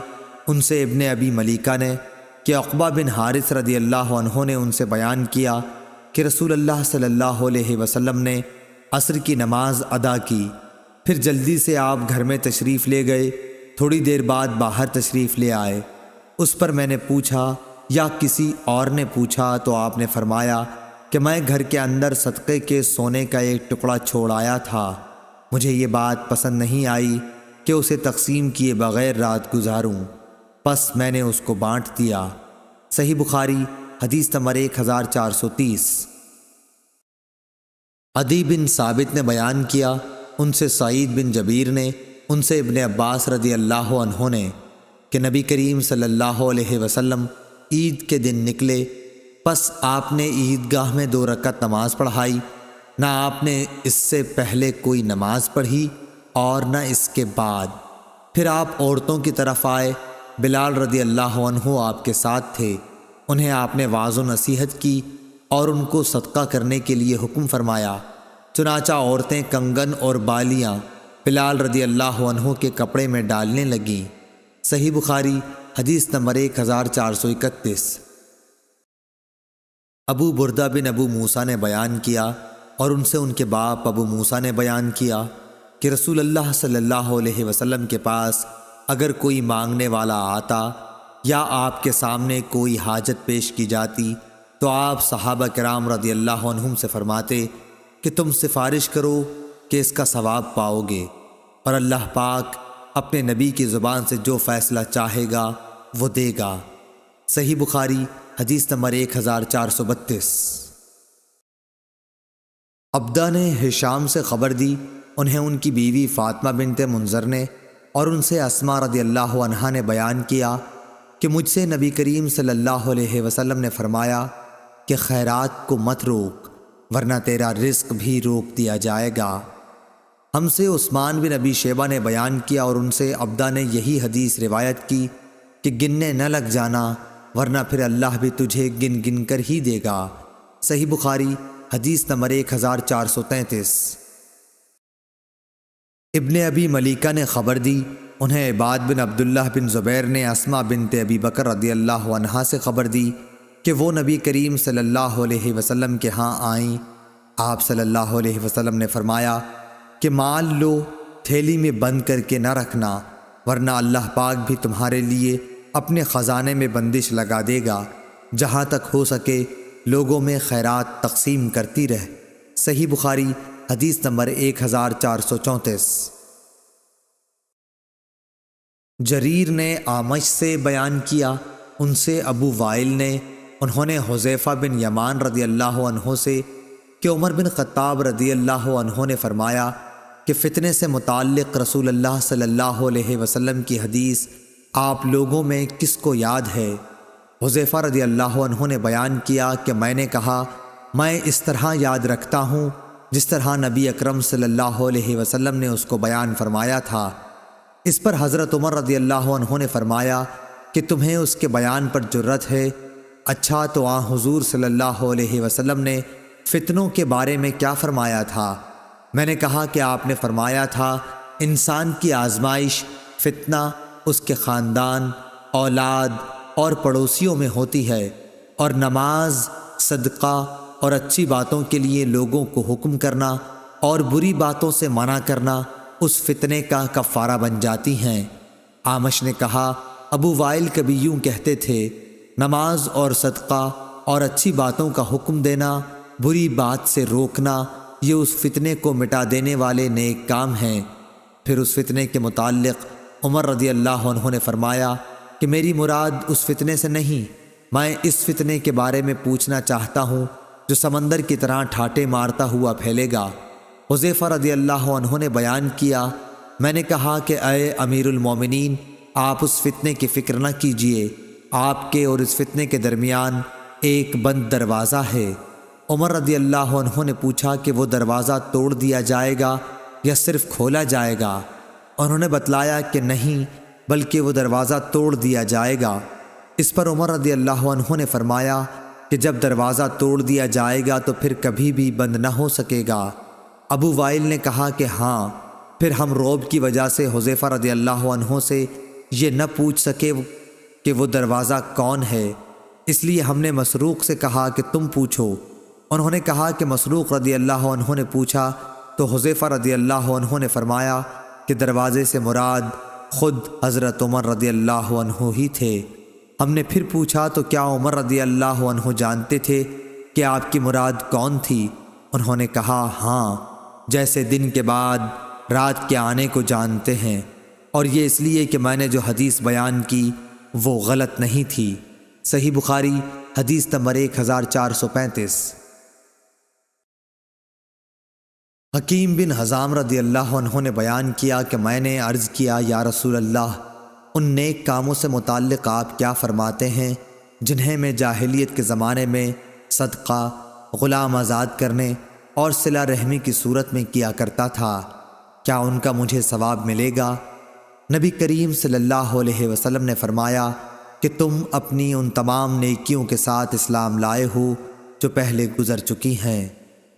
ان سے ابن ابی ملیکہ نے، کہ عقبہ بن حارث رضی اللہ عنہ نے ان سے بیان کیا کہ رسول اللہ صلی اللہ علیہ وسلم نے عصر کی نماز ادا کی، پھر جلدی سے آپ گھر میں تشریف لے گئے، تھوڑی دیر بعد باہر تشریف لے آئے۔ اس پر میں نے پوچھا یا کسی اور نے پوچھا تو آپ نے فرمایا کہ میں گھر کے اندر صدقے کے سونے کا ایک ٹکڑا چھوڑ آیا تھا، مجھے یہ بات پسند نہیں آئی کہ اسے تقسیم کیے بغیر رات گزاروں، پس میں نے اس کو بانٹ دیا۔ صحیح بخاری حدیث نمبر 1430۔ عدی بن ثابت نے بیان کیا، ان سے سعید بن جبیر نے، ان سے ابن عباس رضی اللہ عنہ نے، کہ نبی کریم صلی اللہ علیہ وسلم عید کے دن نکلے، پس آپ نے عیدگاہ میں 2 رکعت نماز پڑھائی، نہ آپ نے اس سے پہلے کوئی نماز پڑھی اور نہ اس کے بعد۔ پھر آپ عورتوں کی طرف آئے، بلال رضی اللہ عنہ آپ کے ساتھ تھے، انہیں آپ نے واعظ و نصیحت کی اور ان کو صدقہ کرنے کے لیے حکم فرمایا، چنانچہ عورتیں کنگن اور بالیاں بلال رضی اللہ عنہ کے کپڑے میں ڈالنے لگیں۔ صحیح بخاری حدیث نمبر 1431۔ ابو بردہ بن ابو موسیٰ نے بیان کیا، اور ان سے ان کے باپ ابو موسیٰ نے بیان کیا کہ رسول اللہ صلی اللہ علیہ وسلم کے پاس اگر کوئی مانگنے والا آتا یا آپ کے سامنے کوئی حاجت پیش کی جاتی تو آپ صحابہ کرام رضی اللہ عنہم سے فرماتے کہ تم سفارش کرو کہ اس کا ثواب پاؤ گے، اور اللہ پاک اپنے نبی کی زبان سے جو فیصلہ چاہے گا وہ دے گا۔ صحیح بخاری حدیث نمبر 1432۔ عبدہ نے ہشام سے خبر دی، انہیں ان کی بیوی فاطمہ بنت منذر نے، اور ان سے اسماء رضی اللہ عنہا نے بیان کیا کہ مجھ سے نبی کریم صلی اللہ علیہ وسلم نے فرمایا کہ خیرات کو مت روک ورنہ تیرا رزق بھی روک دیا جائے گا۔ ہم سے عثمان بن ابی شیبہ نے بیان کیا، اور ان سے عبدہ نے یہی حدیث روایت کی کہ گننے نہ لگ جانا ورنہ پھر اللہ بھی تجھے گن گن کر ہی دے گا۔ صحیح بخاری حدیث نمبر 1433۔ ابن ابی ملیکہ نے خبر دی، انہیں عباد بن عبداللہ بن زبیر نے اسماء بنت ابی بکر رضی اللہ عنہا سے خبر دی کہ وہ نبی کریم صلی اللہ علیہ وسلم کے ہاں آئیں۔ آپ صلی اللہ علیہ وسلم نے فرمایا کہ مال لو، تھیلی میں بند کر کے نہ رکھنا، ورنہ اللہ پاک بھی تمہارے لیے اپنے خزانے میں بندش لگا دے گا۔ جہاں تک ہو سکے لوگوں میں خیرات تقسیم کرتی رہ۔ صحیح بخاری حدیث نمبر 1434۔ جریر نے اعمش سے بیان کیا، ان سے ابو وائل نے، انہوں نے حذیفہ بن یمان رضی اللہ عنہ سے کہ عمر بن خطاب رضی اللہ عنہ نے فرمایا کہ فتنے سے متعلق رسول اللہ صلی اللہ علیہ وسلم کی حدیث آپ لوگوں میں کس کو یاد ہے؟ حذیفہ رضی اللہ عنہ نے بیان کیا کہ میں نے کہا، میں اس طرح یاد رکھتا ہوں جس طرح نبی اکرم صلی اللہ علیہ وسلم نے اس کو بیان فرمایا تھا۔ اس پر حضرت عمر رضی اللہ عنہ نے فرمایا کہ تمہیں اس کے بیان پر جرت ہے؟ اچھا تو حضور صلی اللہ علیہ وسلم نے فتنوں کے بارے میں کیا فرمایا تھا؟ میں نے کہا کہ آپ نے فرمایا تھا، انسان کی آزمائش فتنہ اس کے خاندان، اولاد اور پڑوسیوں میں ہوتی ہے، اور نماز، صدقہ اور اچھی باتوں کے لیے لوگوں کو حکم کرنا اور بری باتوں سے منع کرنا اس فتنے کا کفارہ بن جاتی ہیں۔ اعمش نے کہا، ابو وائل کبھی یوں کہتے تھے، نماز اور صدقہ اور اچھی باتوں کا حکم دینا، بری بات سے روکنا، یہ اس فتنے کو مٹا دینے والے نیک کام ہیں۔ پھر اس فتنے کے متعلق عمر رضی اللہ عنہ نے فرمایا کہ میری مراد اس فتنے سے نہیں، میں اس فتنے کے بارے میں پوچھنا چاہتا ہوں جو سمندر کی طرح ٹھاٹے مارتا ہوا پھیلے گا۔ حذیفہ رضی اللہ عنہ نے بیان کیا، میں نے کہا کہ اے امیر المومنین، آپ اس فتنے کی فکر نہ کیجیے، آپ کے اور اس فتنے کے درمیان ایک بند دروازہ ہے۔ عمر رضی اللہ عنہ نے پوچھا کہ وہ دروازہ توڑ دیا جائے گا یا صرف کھولا جائے گا؟ انہوں نے بتلایا کہ نہیں، بلکہ وہ دروازہ توڑ دیا جائے گا۔ اس پر عمر رضی اللہ عنہ نے فرمایا کہ جب دروازہ توڑ دیا جائے گا تو پھر کبھی بھی بند نہ ہو سکے گا۔ ابو وائل نے کہا کہ ہاں۔ پھر ہم رعب کی وجہ سے حذیفہ رضی اللہ عنہ سے یہ نہ پوچھ سکے کہ وہ دروازہ کون ہے، اس لیے ہم نے مسروق سے کہا کہ تم پوچھو۔ انہوں نے کہا کہ مسروق رضی اللہ عنہ نے پوچھا تو حذیفہ رضی اللہ عنہ نے فرمایا کہ دروازے سے مراد خود حضرت عمر رضی اللہ عنہ ہی تھے۔ ہم نے پھر پوچھا تو کیا عمر رضی اللہ عنہ جانتے تھے کہ آپ کی مراد کون تھی؟ انہوں نے کہا ہاں، جیسے دن کے بعد رات کے آنے کو جانتے ہیں، اور یہ اس لیے کہ میں نے جو حدیث بیان کی وہ غلط نہیں تھی۔ صحیح بخاری حدیث نمبر 1435۔ حکیم بن حزام رضی اللہ عنہ نے بیان کیا کہ میں نے عرض کیا، یا رسول اللہ، ان نیک کاموں سے متعلق آپ کیا فرماتے ہیں جنہیں میں جاہلیت کے زمانے میں صدقہ، غلام آزاد کرنے اور صلہ رحمی کی صورت میں کیا کرتا تھا، کیا ان کا مجھے ثواب ملے گا؟ نبی کریم صلی اللہ علیہ وسلم نے فرمایا کہ تم اپنی ان تمام نیکیوں کے ساتھ اسلام لائے ہو جو پہلے گزر چکی ہیں۔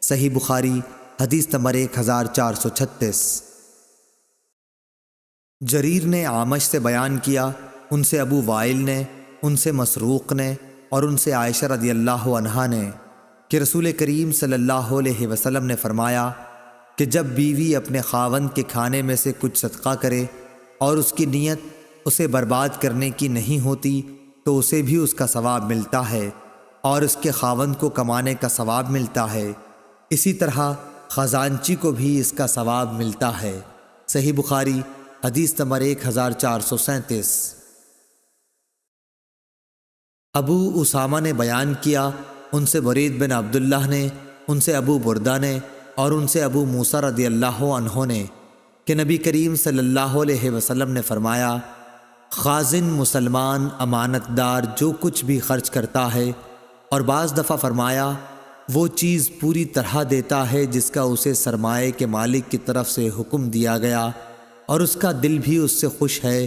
صحیح بخاری حدیث نمبر 1436۔ جریر نے اعمش سے بیان کیا، ان سے ابو وائل نے، ان سے مسروق نے اور ان سے عائشہ رضی اللہ عنہا نے کہ رسول کریم صلی اللہ علیہ وسلم نے فرمایا کہ جب بیوی اپنے خاوند کے کھانے میں سے کچھ صدقہ کرے اور اس کی نیت اسے برباد کرنے کی نہیں ہوتی تو اسے بھی اس کا ثواب ملتا ہے اور اس کے خاوند کو کمانے کا ثواب ملتا ہے، اسی طرح خزانچی کو بھی اس کا ثواب ملتا ہے۔ صحیح بخاری حدیث نمبر 1437۔ ابو اسامہ نے بیان کیا، ان سے برید بن عبداللہ نے، ان سے ابو بردہ نے اور ان سے ابو موسیٰ رضی اللہ عنہ نے کہ نبی کریم صلی اللہ علیہ وسلم نے فرمایا، خازن مسلمان امانت دار جو کچھ بھی خرچ کرتا ہے، اور بعض دفعہ فرمایا وہ چیز پوری طرح دیتا ہے جس کا اسے سرمایے کے مالک کی طرف سے حکم دیا گیا، اور اس کا دل بھی اس سے خوش ہے،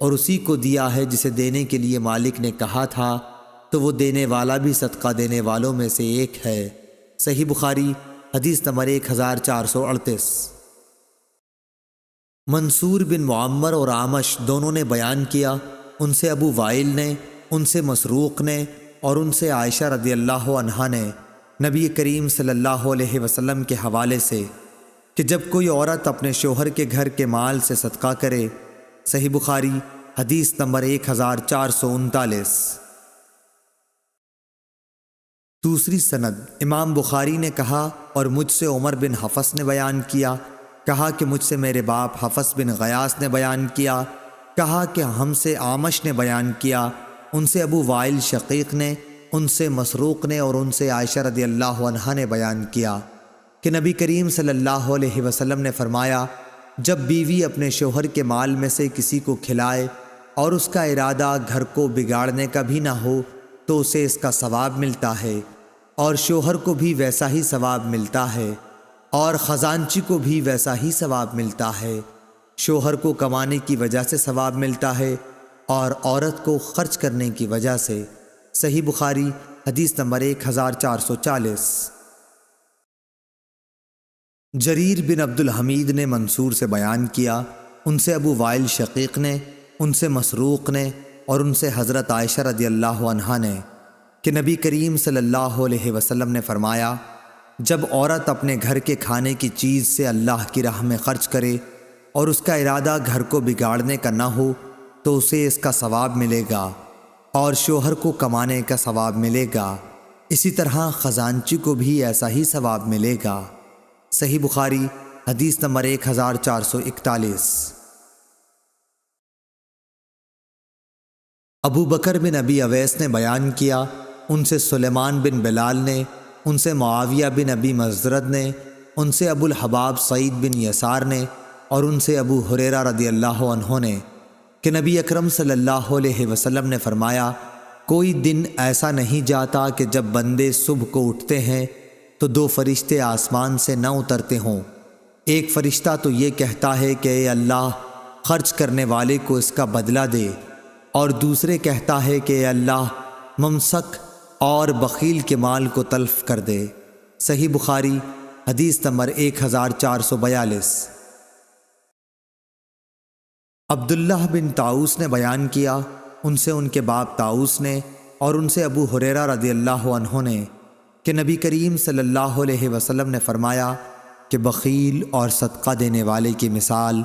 اور اسی کو دیا ہے جسے دینے کے لیے مالک نے کہا تھا، تو وہ دینے والا بھی صدقہ دینے والوں میں سے ایک ہے۔ صحیح بخاری حدیث نمبر 1438۔ منصور بن معمر اور اعمش دونوں نے بیان کیا، ان سے ابو وائل نے، ان سے مسروق نے اور ان سے عائشہ رضی اللہ عنہا نے نبی کریم صلی اللہ علیہ وسلم کے حوالے سے کہ جب کوئی عورت اپنے شوہر کے گھر کے مال سے صدقہ کرے، صحیح بخاری حدیث نمبر 1439۔ دوسری سند، امام بخاری نے کہا اور مجھ سے عمر بن حفص نے بیان کیا، کہا کہ مجھ سے میرے باپ حفص بن غیاث نے بیان کیا، کہا کہ ہم سے عامش نے بیان کیا، ان سے ابو وائل شقیق نے، ان سے مسروق نے اور ان سے عائشہ رضی اللہ عنہا نے بیان کیا کہ نبی کریم صلی اللہ علیہ وسلم نے فرمایا، جب بیوی اپنے شوہر کے مال میں سے کسی کو کھلائے اور اس کا ارادہ گھر کو بگاڑنے کا بھی نہ ہو تو اسے اس کا ثواب ملتا ہے، اور شوہر کو بھی ویسا ہی ثواب ملتا ہے، اور خزانچی کو بھی ویسا ہی ثواب ملتا ہے۔ شوہر کو کمانے کی وجہ سے ثواب ملتا ہے اور عورت کو خرچ کرنے کی وجہ سے۔ صحیح بخاری حدیث نمبر 1440۔ جریر بن عبد الحمید نے منصور سے بیان کیا، ان سے ابو وائل شقیق نے، ان سے مسروق نے اور ان سے حضرت عائشہ رضی اللہ عنہا نے کہ نبی کریم صلی اللہ علیہ وسلم نے فرمایا، جب عورت اپنے گھر کے کھانے کی چیز سے اللہ کی راہ میں خرچ کرے اور اس کا ارادہ گھر کو بگاڑنے کا نہ ہو تو اسے اس کا ثواب ملے گا اور شوہر کو کمانے کا ثواب ملے گا، اسی طرح خزانچی کو بھی ایسا ہی ثواب ملے گا۔ صحیح بخاری حدیث نمبر 1441۔ ابو بکر بن ابی اویس نے بیان کیا، ان سے سلیمان بن بلال نے، ان سے معاویہ بن ابی مزرد نے، ان سے ابو الحباب سعید بن یسار نے اور ان سے ابو ہریرہ رضی اللہ عنہ نے کہ نبی اکرم صلی اللہ علیہ وسلم نے فرمایا، کوئی دن ایسا نہیں جاتا کہ جب بندے صبح کو اٹھتے ہیں تو دو فرشتے آسمان سے نہ اترتے ہوں۔ ایک فرشتہ تو یہ کہتا ہے کہ اے اللہ خرچ کرنے والے کو اس کا بدلہ دے، اور دوسرے کہتا ہے کہ اے اللہ ممسک اور بخیل کے مال کو تلف کر دے۔ صحیح بخاری حدیث نمبر 1442۔ عبداللہ بن طاؤس نے بیان کیا، ان سے ان کے باپ طاؤس نے اور ان سے ابو ہریرہ رضی اللہ عنہ نے کہ نبی کریم صلی اللہ علیہ وسلم نے فرمایا کہ بخیل اور صدقہ دینے والے کی مثال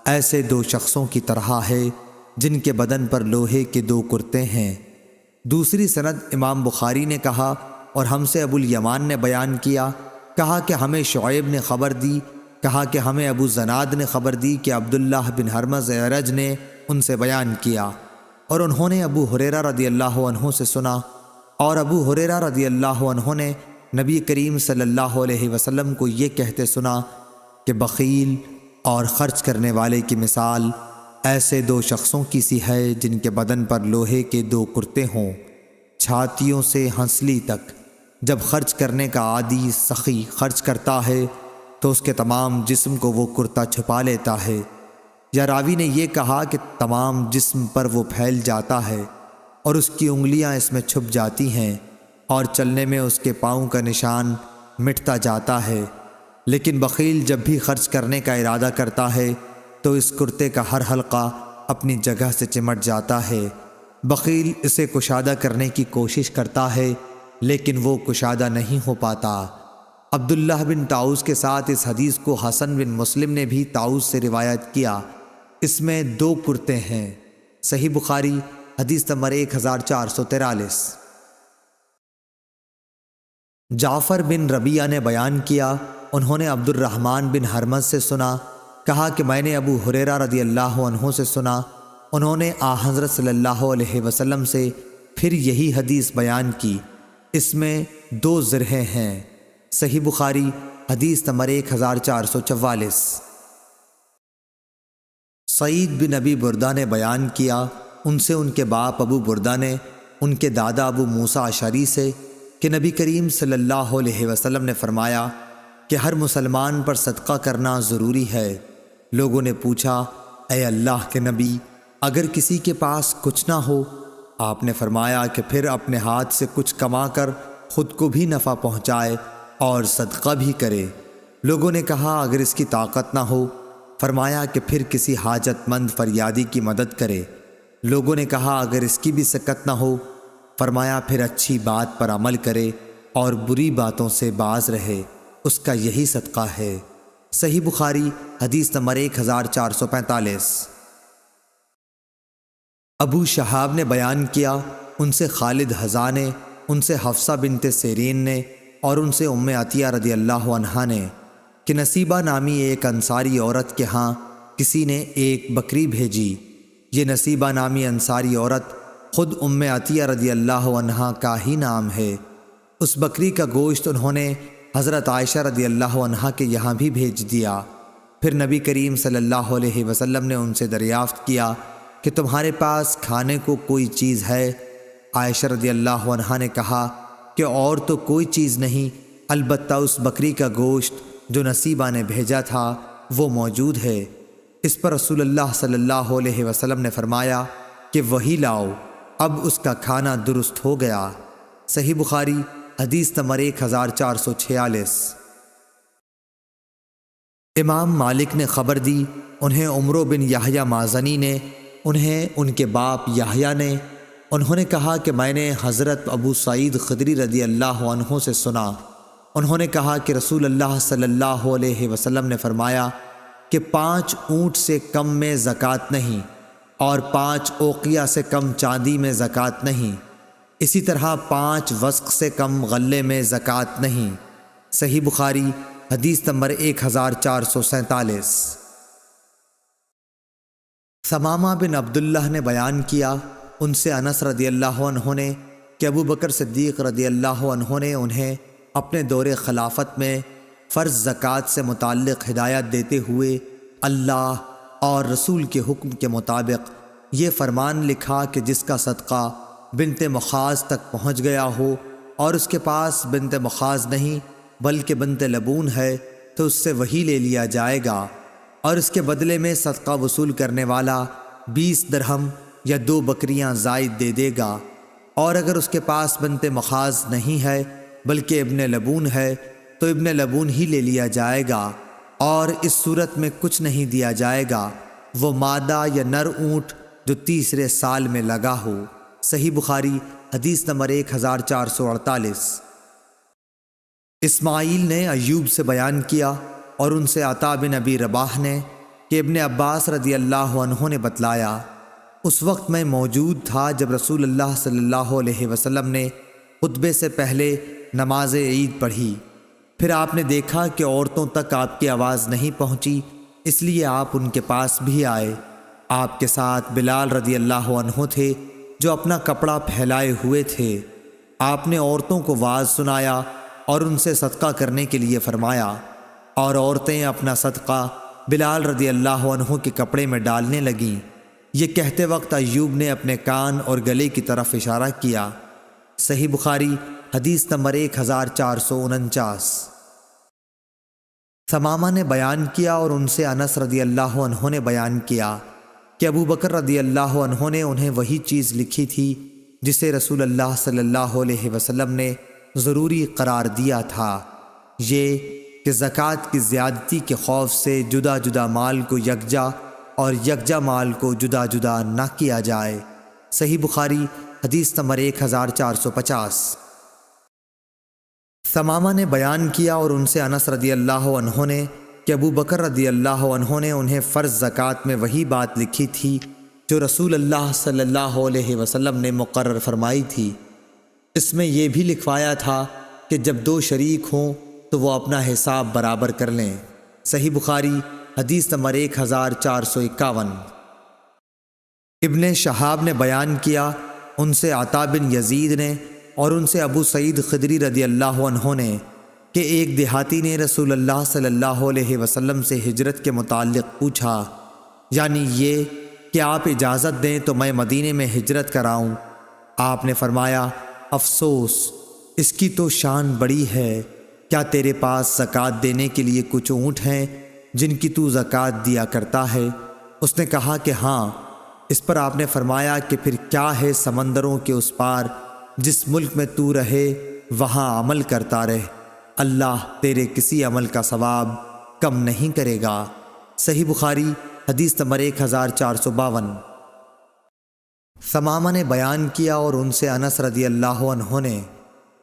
ایسے دو شخصوں کی طرح ہے جن کے بدن پر لوہے کے دو کرتے ہیں۔ دوسری سند، امام بخاری نے کہا اور ہم سے ابو الیمان نے بیان کیا، کہا کہ ہمیں شعیب نے خبر دی، کہا کہ ہمیں ابو زناد نے خبر دی کہ عبداللہ بن حرمز اعرج نے ان سے بیان کیا اور انہوں نے ابو ہریرہ رضی اللہ عنہ سے سنا، اور ابو ہریرہ رضی اللہ عنہ نے نبی کریم صلی اللہ علیہ وسلم کو یہ کہتے سنا کہ بخیل اور خرچ کرنے والے کی مثال ایسے دو شخصوں کی سی ہے جن کے بدن پر لوہے کے دو کرتے ہوں، چھاتیوں سے ہنسلی تک۔ جب خرچ کرنے کا عادی سخی خرچ کرتا ہے تو اس کے تمام جسم کو وہ کرتا چھپا لیتا ہے، یا راوی نے یہ کہا کہ تمام جسم پر وہ پھیل جاتا ہے اور اس کی انگلیاں اس میں چھپ جاتی ہیں اور چلنے میں اس کے پاؤں کا نشان مٹتا جاتا ہے۔ لیکن بخیل جب بھی خرچ کرنے کا ارادہ کرتا ہے تو اس کرتے کا ہر حلقہ اپنی جگہ سے چمٹ جاتا ہے۔ بخیل اسے کشادہ کرنے کی کوشش کرتا ہے لیکن وہ کشادہ نہیں ہو پاتا۔ عبداللہ بن طاؤس کے ساتھ اس حدیث کو حسن بن مسلم نے بھی طاؤس سے روایت کیا، اس میں دو کرتے ہیں۔ صحیح بخاری حدیث نمبر 1443۔ جعفر بن ربیعہ نے بیان کیا، انہوں نے عبد الرحمن بن حرمز سے سنا، کہا کہ میں نے ابو ہریرہ رضی اللہ عنہ سے سنا، انہوں نے حضرت صلی اللہ علیہ وسلم سے پھر یہی حدیث بیان کی، اس میں دو ذرہیں ہیں۔ صحیح بخاری حدیث نمبر 1444۔ سعید بن ابی بردہ نے بیان کیا، ان سے ان کے باپ ابو بردہ نے ان کے دادا ابو موسیٰ اشعری سے کہ نبی کریم صلی اللہ علیہ وسلم نے فرمایا کہ ہر مسلمان پر صدقہ کرنا ضروری ہے۔ لوگوں نے پوچھا، اے اللہ کے نبی، اگر کسی کے پاس کچھ نہ ہو؟ آپ نے فرمایا کہ پھر اپنے ہاتھ سے کچھ کما کر خود کو بھی نفع پہنچائے اور صدقہ بھی کرے۔ لوگوں نے کہا، اگر اس کی طاقت نہ ہو؟ فرمایا کہ پھر کسی حاجت مند فریادی کی مدد کرے۔ لوگوں نے کہا، اگر اس کی بھی سکت نہ ہو؟ فرمایا پھر اچھی بات پر عمل کرے اور بری باتوں سے باز رہے، اس کا یہی صدقہ ہے۔ صحیح بخاری حدیث نمبر 1445۔ ابو شہاب نے بیان کیا، ان سے خالد حذا نے، ان سے حفصہ بنت سیرین نے اور ان سے ام عطیہ رضی اللہ عنہا نے کہ نصیبہ نامی ایک انصاری عورت کے ہاں کسی نے ایک بکری بھیجی۔ یہ نصیبہ نامی انصاری عورت خود ام عطیہ رضی اللہ عنہا کا ہی نام ہے۔ اس بکری کا گوشت انہوں نے حضرت عائشہ رضی اللہ عنہا کے یہاں بھی بھیج دیا۔ پھر نبی کریم صلی اللہ علیہ وسلم نے ان سے دریافت کیا کہ تمہارے پاس کھانے کو کوئی چیز ہے؟ عائشہ رضی اللہ عنہا نے کہا کہ اور تو کوئی چیز نہیں، البتہ اس بکری کا گوشت جو نصیبہ نے بھیجا تھا وہ موجود ہے۔ اس پر رسول اللہ صلی اللہ علیہ وسلم نے فرمایا کہ وہی لاؤ، اب اس کا کھانا درست ہو گیا۔ صحیح بخاری حدیث نمبر 1446۔ امام مالک نے خبر دی، انہیں عمرو بن یحییٰ مازنی نے، انہیں ان کے باپ یحییٰ نے، انہوں نے کہا کہ میں نے حضرت ابو سعید خدری رضی اللہ عنہ سے سنا، انہوں نے کہا کہ رسول اللہ صلی اللہ علیہ وسلم نے فرمایا کہ 5 اونٹ سے کم میں زکوٰۃ نہیں اور 5 اوقیہ سے کم چاندی میں زکوٰۃ نہیں، اسی طرح 5 وسق سے کم غلے میں زکوٰۃ نہیں۔ صحیح بخاری حدیث نمبر 1447۔ ثمامہ بن عبداللہ نے بیان کیا، ان سے انس رضی اللہ عنہ نے کہ ابو بکر صدیق رضی اللہ عنہ نے انہیں اپنے دور خلافت میں فرض زکوٰۃ سے متعلق ہدایت دیتے ہوئے اللہ اور رسول کے حکم کے مطابق یہ فرمان لکھا کہ جس کا صدقہ بنت مخاض تک پہنچ گیا ہو اور اس کے پاس بنت مخاض نہیں بلکہ بنت لبون ہے تو اس سے وہی لے لیا جائے گا، اور اس کے بدلے میں صدقہ وصول کرنے والا 20 درہم یا 2 بکریاں زائد دے دے گا، اور اگر اس کے پاس بنت مخاض نہیں ہے بلکہ ابن لبون ہے تو ابن لبون ہی لے لیا جائے گا، اور اس صورت میں کچھ نہیں دیا جائے گا، وہ مادہ یا نر اونٹ جو تیسرے سال میں لگا ہو۔ صحیح بخاری حدیث نمبر 1448۔ اسماعیل نے ایوب سے بیان کیا اور ان سے عطا بن ابی رباح نے کہ ابن عباس رضی اللہ عنہ نے بتلایا، اس وقت میں موجود تھا جب رسول اللہ صلی اللہ علیہ وسلم نے خطبے سے پہلے نماز عید پڑھی، پھر آپ نے دیکھا کہ عورتوں تک آپ کی آواز نہیں پہنچی، اس لیے آپ ان کے پاس بھی آئے۔ آپ کے ساتھ بلال رضی اللہ عنہ تھے جو اپنا کپڑا پھیلائے ہوئے تھے۔ آپ نے عورتوں کو واعظ سنایا اور ان سے صدقہ کرنے کے لیے فرمایا، اور عورتیں اپنا صدقہ بلال رضی اللہ عنہ کے کپڑے میں ڈالنے لگیں۔ یہ کہتے وقت ایوب نے اپنے کان اور گلے کی طرف اشارہ کیا۔ صحیح بخاری حدیث نمبر 1449۔ ثمامہ نے بیان کیا اور ان سے انس رضی اللہ عنہ نے بیان کیا کہ ابو بکر رضی اللہ عنہ نے انہیں وہی چیز لکھی تھی جسے رسول اللہ صلی اللہ علیہ وسلم نے ضروری قرار دیا تھا، یہ کہ زکوٰۃ کی زیادتی کے خوف سے جدا جدا مال کو یکجا اور یکجا مال کو جدا جدا نہ کیا جائے۔ صحیح بخاری حدیث نمبر 1450۔ ثمامہ نے بیان کیا اور ان سے انس رضی اللہ عنہ نے کہ ابو بکر رضی اللہ عنہ نے انہیں فرض زکوٰۃ میں وہی بات لکھی تھی جو رسول اللہ صلی اللہ علیہ وسلم نے مقرر فرمائی تھی۔ اس میں یہ بھی لکھوایا تھا کہ جب 2 شریک ہوں تو وہ اپنا حساب برابر کر لیں۔ صحیح بخاری حدیث نمبر 1451۔ ابن شہاب نے بیان کیا، ان سے عطا بن یزید نے اور ان سے ابو سعید خدری رضی اللہ عنہ نے کہ ایک دیہاتی نے رسول اللہ صلی اللہ علیہ وسلم سے ہجرت کے متعلق پوچھا، یعنی یہ کہ آپ اجازت دیں تو میں مدینے میں ہجرت کراؤں۔ آپ نے فرمایا، افسوس، اس کی تو شان بڑی ہے، کیا تیرے پاس زکوٰۃ دینے کے لیے کچھ اونٹ ہیں جن کی تو زکوٰۃ دیا کرتا ہے؟ اس نے کہا کہ ہاں۔ اس پر آپ نے فرمایا کہ پھر کیا ہے سمندروں کے اس پار، جس ملک میں تو رہے وہاں عمل کرتا رہ، اللہ تیرے کسی عمل کا ثواب کم نہیں کرے گا۔ صحیح بخاری حدیث نمبر 1452۔ ثمامہ نے بیان کیا اور ان سے انس رضی اللہ عنہ نے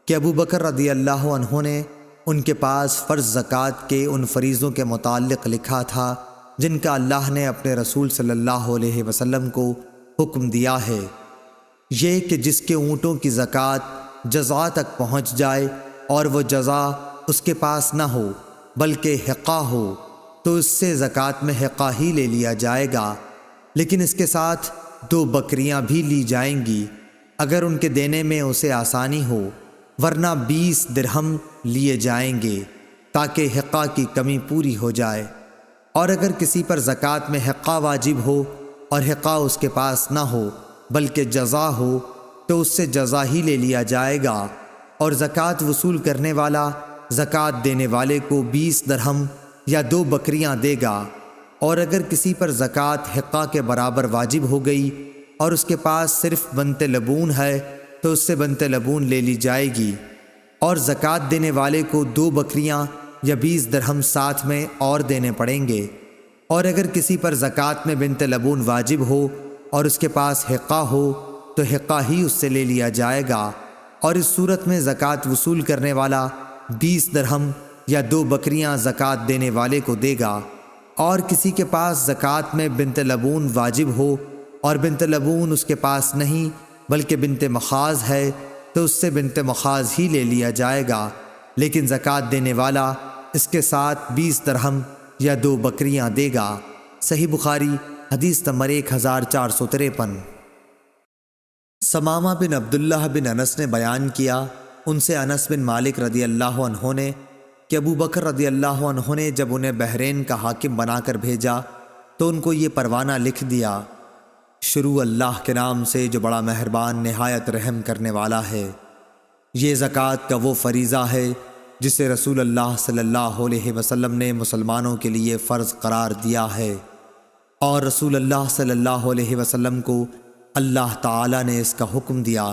کہ ابو بکر رضی اللہ عنہ نے ان کے پاس فرض زکوٰۃ کے ان فریضوں کے متعلق لکھا تھا جن کا اللہ نے اپنے رسول صلی اللہ علیہ وسلم کو حکم دیا ہے، یہ کہ جس کے اونٹوں کی زکوٰۃ جزا تک پہنچ جائے اور وہ جزا اس کے پاس نہ ہو بلکہ حقہ ہو تو اس سے زکوٰۃ میں حقہ ہی لے لیا جائے گا، لیکن اس کے ساتھ 2 بکریاں بھی لی جائیں گی اگر ان کے دینے میں اسے آسانی ہو، ورنہ 20 درہم لیے جائیں گے تاکہ حقہ کی کمی پوری ہو جائے۔ اور اگر کسی پر زکوٰۃ میں حقہ واجب ہو اور حقہ اس کے پاس نہ ہو بلکہ جزا ہو تو اس سے جزا ہی لے لیا جائے گا، اور زکوٰۃ وصول کرنے والا زکوٰۃ دینے والے کو 20 درہم یا 2 بکریاں دے گا۔ اور اگر کسی پر زکوٰۃ حقہ کے برابر واجب ہو گئی اور اس کے پاس صرف بنت لبون ہے تو اس سے بنت لبون لے لی جائے گی، اور زکوٰۃ دینے والے کو 2 بکریاں یا 20 درہم ساتھ میں اور دینے پڑیں گے۔ اور اگر کسی پر زکوٰۃ میں بنت لبون واجب ہو اور اس کے پاس حقہ ہو تو حقہ ہی اس سے لے لیا جائے گا، اور اس صورت میں زکوٰۃ وصول کرنے والا 20 درہم یا 2 بکریاں زکوٰۃ دینے والے کو دے گا۔ اور کسی کے پاس زکوٰۃ میں بنت لبون واجب ہو اور بنت لبون اس کے پاس نہیں بلکہ بنت مخاض ہے تو اس سے بنت مخاض ہی لے لیا جائے گا، لیکن زکوٰۃ دینے والا اس کے ساتھ 20 درہم یا 2 بکریاں دے گا۔ صحیح بخاری حدیث نمبر 1453۔ ثمامہ بن عبداللہ بن انس نے بیان کیا، ان سے انس بن مالک رضی اللہ عنہ نے کہ ابو بکر رضی اللہ عنہ نے جب انہیں بحرین کا حاکم بنا کر بھیجا تو ان کو یہ پروانہ لکھ دیا، شروع اللہ کے نام سے جو بڑا مہربان نہایت رحم کرنے والا ہے۔ یہ زکوٰۃ کا وہ فریضہ ہے جسے رسول اللہ صلی اللہ علیہ وسلم نے مسلمانوں کے لیے فرض قرار دیا ہے، اور رسول اللہ صلی اللہ علیہ وسلم کو اللہ تعالی نے اس کا حکم دیا،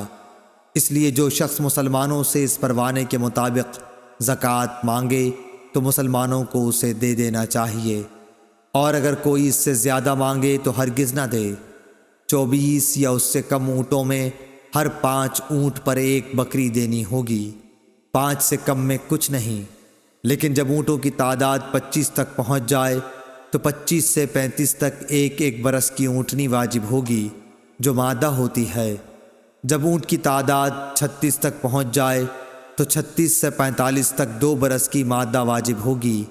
اس لیے جو شخص مسلمانوں سے اس پروانے کے مطابق زکوٰۃ مانگے تو مسلمانوں کو اسے دے دینا چاہیے، اور اگر کوئی اس سے زیادہ مانگے تو ہرگز نہ دے۔ 24 یا اس سے کم اونٹوں میں ہر 5 اونٹ پر 1 بکری دینی ہوگی، 5 سے کم میں کچھ نہیں، لیکن جب اونٹوں کی تعداد 25 تک پہنچ جائے تو 25 سے 35 تک 1 برس کی اونٹنی واجب ہوگی جو مادہ ہوتی ہے۔ جب اونٹ کی تعداد 36 تک پہنچ جائے تو 36 سے 45 تک 2 برس کی مادہ واجب ہوگی۔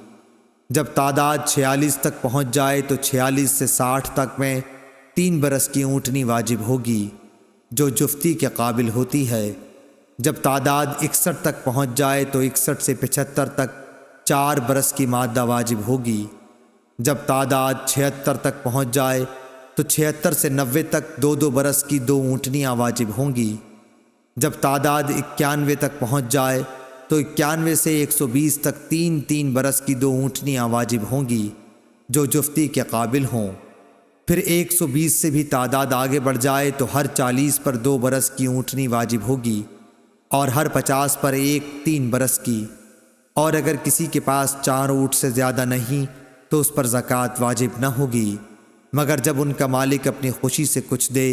جب تعداد 46 تک پہنچ جائے تو 46 سے 60 تک میں 3 برس کی اونٹنی واجب ہوگی جو جفتی کے قابل ہوتی ہے۔ جب تعداد 61 تک پہنچ جائے تو 61 سے 75 تک 4 برس کی مادہ واجب ہوگی۔ جب تعداد 76 تک پہنچ جائے تو 76 سے 90 تک 2 برس کی 2 اونٹنیاں واجب ہوں گی۔ جب تعداد 91 تک پہنچ جائے تو 91 سے 120 تک 3 برس کی 2 اونٹنیاں واجب ہوں گی جو جفتی کے قابل ہوں۔ پھر 120 سے بھی تعداد آگے بڑھ جائے تو ہر 40 پر 2 برس کی اونٹنی واجب ہوگی، اور ہر 50 پر 3 برس کی۔ اور اگر کسی کے پاس 4 اونٹ سے زیادہ نہیں تو اس پر زکوٰۃ واجب نہ ہوگی، مگر جب ان کا مالک اپنی خوشی سے کچھ دے،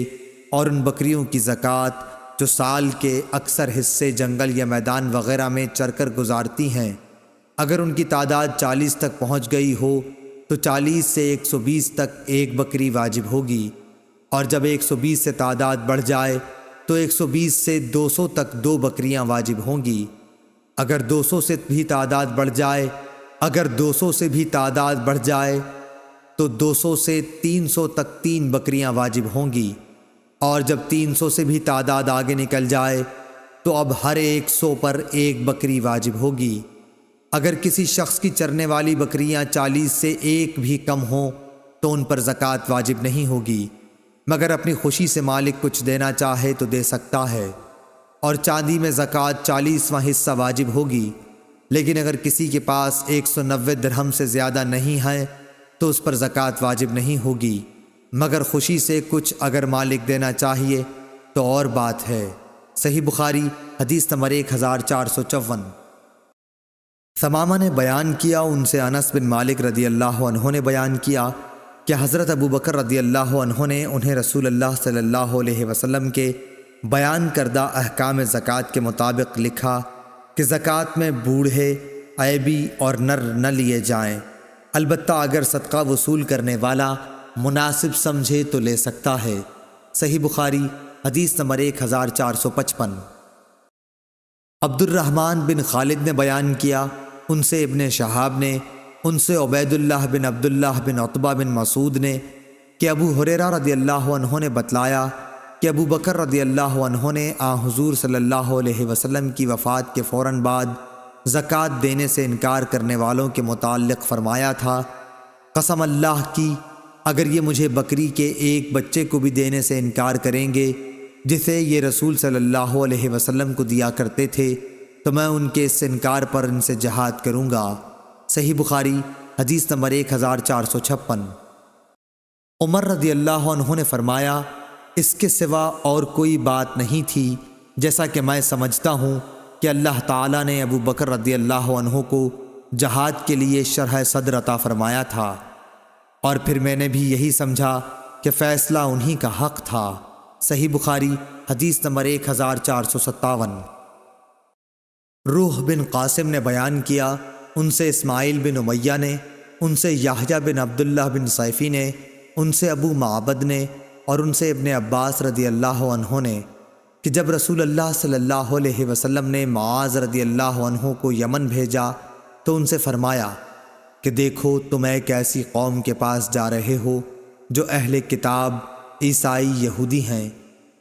اور ان بکریوں کی زکوٰۃ جو سال کے اکثر حصے جنگل یا میدان وغیرہ میں چر کر گزارتی ہیں، اگر ان کی تعداد 40 تک پہنچ گئی ہو تو 40 سے 120 تک 1 بکری واجب ہوگی، اور جب 120 سے تعداد بڑھ جائے تو 120 سے 200 تک 2 بکریاں واجب ہوں گی۔ اگر 200 سے بھی تعداد بڑھ جائے تو 200 سے 300 تک 3 بکریاں واجب ہوں گی، اور جب 300 سے بھی تعداد آگے نکل جائے تو اب ہر 100 پر 1 بکری واجب ہوگی۔ اگر کسی شخص کی چرنے والی بکریاں 40 سے 1 بھی کم ہوں تو ان پر زکوٰۃ واجب نہیں ہوگی، مگر اپنی خوشی سے مالک کچھ دینا چاہے تو دے سکتا ہے۔ اور چاندی میں زکوٰۃ 40واں حصہ واجب ہوگی، لیکن اگر کسی کے پاس 190 درہم سے زیادہ نہیں ہے تو اس پر زکوٰۃ واجب نہیں ہوگی، مگر خوشی سے کچھ اگر مالک دینا چاہیے تو اور بات ہے۔ صحیح بخاری حدیث نمبر 1454۔ ثمامہ نے بیان کیا، ان سے انس بن مالک رضی اللہ عنہ نے بیان کیا کہ حضرت ابو بکر رضی اللہ عنہ نے انہیں رسول اللہ صلی اللہ علیہ وسلم کے بیان کردہ احکام زکوٰۃ کے مطابق لکھا کہ زکوٰۃ میں بوڑھے، عیبی اور نر نہ لیے جائیں، البتہ اگر صدقہ وصول کرنے والا مناسب سمجھے تو لے سکتا ہے، صحیح بخاری حدیث نمبر 1455۔ عبد الرحمن بن خالد نے بیان کیا، ان سے ابن شہاب نے، ان سے عبید اللہ بن عبداللہ بن عتبہ بن مسعود نے کہ ابو ہریرہ رضی اللہ عنہ نے بتلایا کہ ابو بکر رضی اللہ عنہ نے حضور صلی اللہ علیہ وسلم کی وفات کے فوراً بعد زکوٰۃ دینے سے انکار کرنے والوں کے متعلق فرمایا تھا، قسم اللہ کی اگر یہ مجھے بکری کے ایک بچے کو بھی دینے سے انکار کریں گے جسے یہ رسول صلی اللہ علیہ وسلم کو دیا کرتے تھے تو میں ان کے اس انکار پر ان سے جہاد کروں گا۔ صحیح بخاری حدیث نمبر 1456۔ عمر رضی اللہ عنہ نے فرمایا، اس کے سوا اور کوئی بات نہیں تھی، جیسا کہ میں سمجھتا ہوں کہ اللہ تعالیٰ نے ابو بکر رضی اللہ عنہ کو جہاد کے لیے شرح صدر عطا فرمایا تھا، اور پھر میں نے بھی یہی سمجھا کہ فیصلہ انہی کا حق تھا۔ صحیح بخاری حدیث نمبر 1457۔ روح بن قاسم نے بیان کیا، ان سے اسماعیل بن امیہ نے، ان سے یحییٰ بن عبداللہ بن صیفی نے، ان سے ابو معبد نے، اور ان سے ابن عباس رضی اللہ عنہ نے کہ جب رسول اللہ صلی اللہ علیہ وسلم نے معاذ رضی اللہ عنہ کو یمن بھیجا تو ان سے فرمایا کہ دیکھو تم ایک ایسی قوم کے پاس جا رہے ہو جو اہل کتاب عیسائی یہودی ہیں،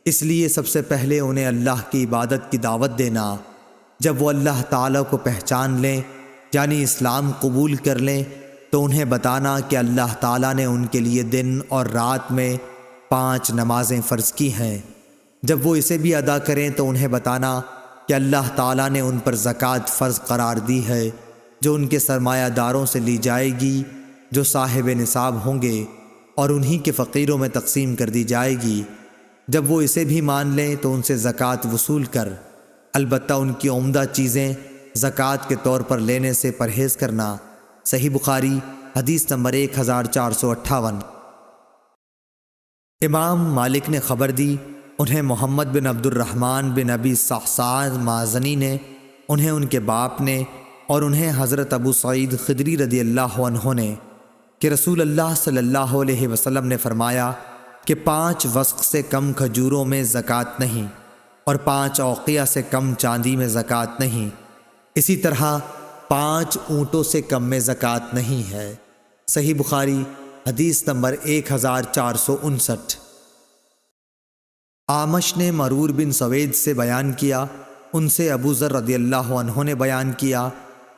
اس لیے سب سے پہلے انہیں اللہ کی عبادت کی دعوت دینا۔ جب وہ اللہ تعالیٰ کو پہچان لیں یعنی اسلام قبول کر لیں تو انہیں بتانا کہ اللہ تعالیٰ نے ان کے لیے دن اور رات میں 5 نمازیں فرض کی ہیں، جب وہ اسے بھی ادا کریں تو انہیں بتانا کہ اللہ تعالیٰ نے ان پر زکوٰۃ فرض قرار دی ہے جو ان کے سرمایہ داروں سے لی جائے گی جو صاحب نصاب ہوں گے، اور انہی کے فقیروں میں تقسیم کر دی جائے گی۔ جب وہ اسے بھی مان لیں تو ان سے زکوٰۃ وصول کر، البتہ ان کی عمدہ چیزیں زکوٰۃ کے طور پر لینے سے پرہیز کرنا۔ صحیح بخاری حدیث نمبر 1458۔ امام مالک نے خبر دی، انہیں محمد بن عبد الرحمن بن ابی صحصاح مازنی نے، انہیں ان کے باپ نے، اور انہیں حضرت ابو سعید خدری رضی اللہ عنہ نے کہ رسول اللہ صلی اللہ علیہ وسلم نے فرمایا کہ 5 وسق سے کم کھجوروں میں زکوٰۃ نہیں، اور 5 اوقیہ سے کم چاندی میں زکوٰۃ نہیں، اسی طرح 5 اونٹوں سے کم میں زکوٰۃ نہیں ہے۔ صحیح بخاری حدیث نمبر 1459۔ اعمش نے مرور بن سوید سے بیان کیا، ان سے ابو ذر رضی اللہ عنہ نے بیان کیا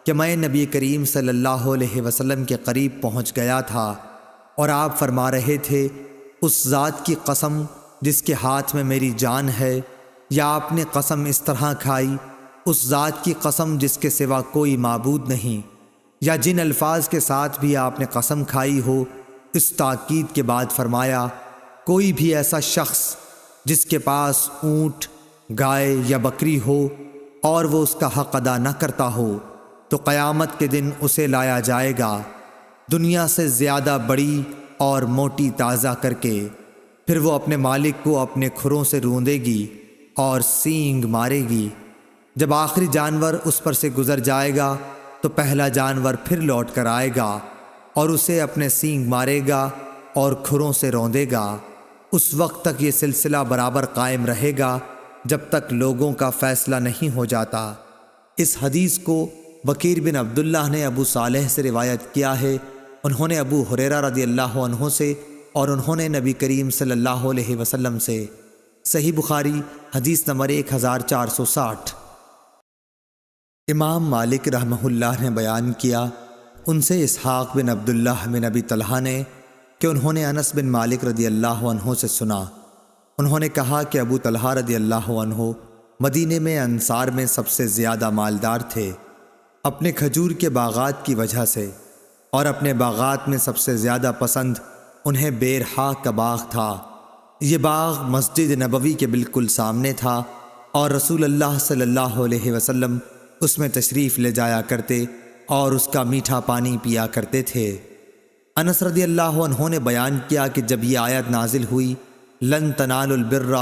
کہ میں نبی کریم صلی اللہ علیہ وسلم کے قریب پہنچ گیا تھا اور آپ فرما رہے تھے، اس ذات کی قسم جس کے ہاتھ میں میری جان ہے، یا آپ نے قسم اس طرح کھائی، اس ذات کی قسم جس کے سوا کوئی معبود نہیں، یا جن الفاظ کے ساتھ بھی آپ نے قسم کھائی ہو۔ اس تاکید کے بعد فرمایا، کوئی بھی ایسا شخص جس کے پاس اونٹ، گائے یا بکری ہو اور وہ اس کا حق ادا نہ کرتا ہو تو قیامت کے دن اسے لایا جائے گا دنیا سے زیادہ بڑی اور موٹی تازہ کر کے، پھر وہ اپنے مالک کو اپنے کھروں سے روندے گی اور سینگ مارے گی۔ جب آخری جانور اس پر سے گزر جائے گا تو پہلا جانور پھر لوٹ کر آئے گا اور اسے اپنے سینگ مارے گا اور کھروں سے روندے گا۔ اس وقت تک یہ سلسلہ برابر قائم رہے گا جب تک لوگوں کا فیصلہ نہیں ہو جاتا۔ اس حدیث کو بکیر بن عبداللہ نے ابو صالح سے روایت کیا ہے، انہوں نے ابو ہریرہ رضی اللہ عنہ سے، اور انہوں نے نبی کریم صلی اللہ علیہ وسلم سے۔ صحیح بخاری حدیث نمبر 1460۔ امام مالک رحمہ اللہ نے بیان کیا، ان سے اسحاق بن عبداللہ بن ابی طلحہ نے کہ انہوں نے انس بن مالک رضی اللہ عنہ سے سنا، انہوں نے کہا کہ ابو طلحہ رضی اللہ عنہ مدینے میں انصار میں سب سے زیادہ مالدار تھے، اپنے کھجور کے باغات کی وجہ سے، اور اپنے باغات میں سب سے زیادہ پسند انہیں بیرحا کا باغ تھا۔ یہ باغ مسجد نبوی کے بالکل سامنے تھا اور رسول اللہ صلی اللہ علیہ وسلم اس میں تشریف لے جایا کرتے اور اس کا میٹھا پانی پیا کرتے تھے۔ انس رضی اللہ عنہ نے بیان کیا کہ جب یہ آیت نازل ہوئی، لن تنالوا البر،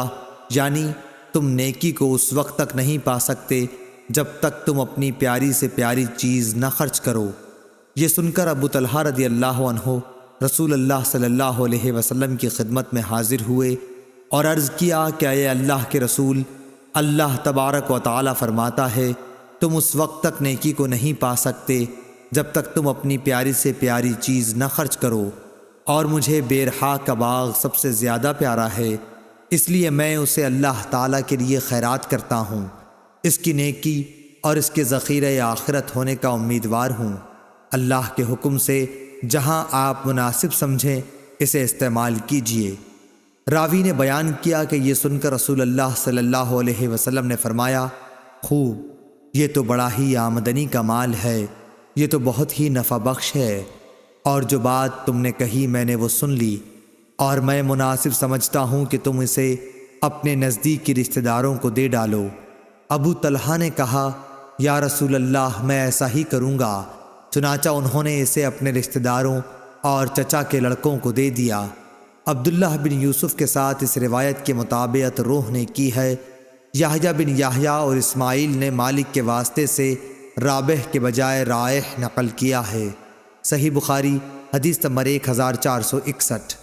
یعنی تم نیکی کو اس وقت تک نہیں پا سکتے جب تک تم اپنی پیاری سے پیاری چیز نہ خرچ کرو، یہ سن کر ابو طلحہ رضی اللہ عنہ رسول اللہ صلی اللہ علیہ وسلم کی خدمت میں حاضر ہوئے اور عرض کیا کہ اے اللہ کے رسول، اللہ تبارک و تعالی فرماتا ہے تم اس وقت تک نیکی کو نہیں پا سکتے جب تک تم اپنی پیاری سے پیاری چیز نہ خرچ کرو، اور مجھے بے رحا کا باغ سب سے زیادہ پیارا ہے، اس لیے میں اسے اللہ تعالیٰ کے لیے خیرات کرتا ہوں، اس کی نیکی اور اس کے ذخیرہ آخرت ہونے کا امیدوار ہوں۔ اللہ کے حکم سے جہاں آپ مناسب سمجھیں اسے استعمال کیجیے۔ راوی نے بیان کیا کہ یہ سن کر رسول اللہ صلی اللہ علیہ وسلم نے فرمایا، خوب، یہ تو بڑا ہی آمدنی کا مال ہے، یہ تو بہت ہی نفع بخش ہے، اور جو بات تم نے کہی میں نے وہ سن لی، اور میں مناسب سمجھتا ہوں کہ تم اسے اپنے نزدیکی رشتہ داروں کو دے ڈالو۔ ابو طلحہ نے کہا، یا رسول اللہ میں ایسا ہی کروں گا، چنانچہ انہوں نے اسے اپنے رشتہ داروں اور چچا کے لڑکوں کو دے دیا۔ عبداللہ بن یوسف کے ساتھ اس روایت کے مطابقت روح نے کی ہے۔ یحییٰ بن یحییٰ اور اسماعیل نے مالک کے واسطے سے رابح کے بجائے رائح نقل کیا ہے۔ صحیح بخاری حدیث نمبر 1461۔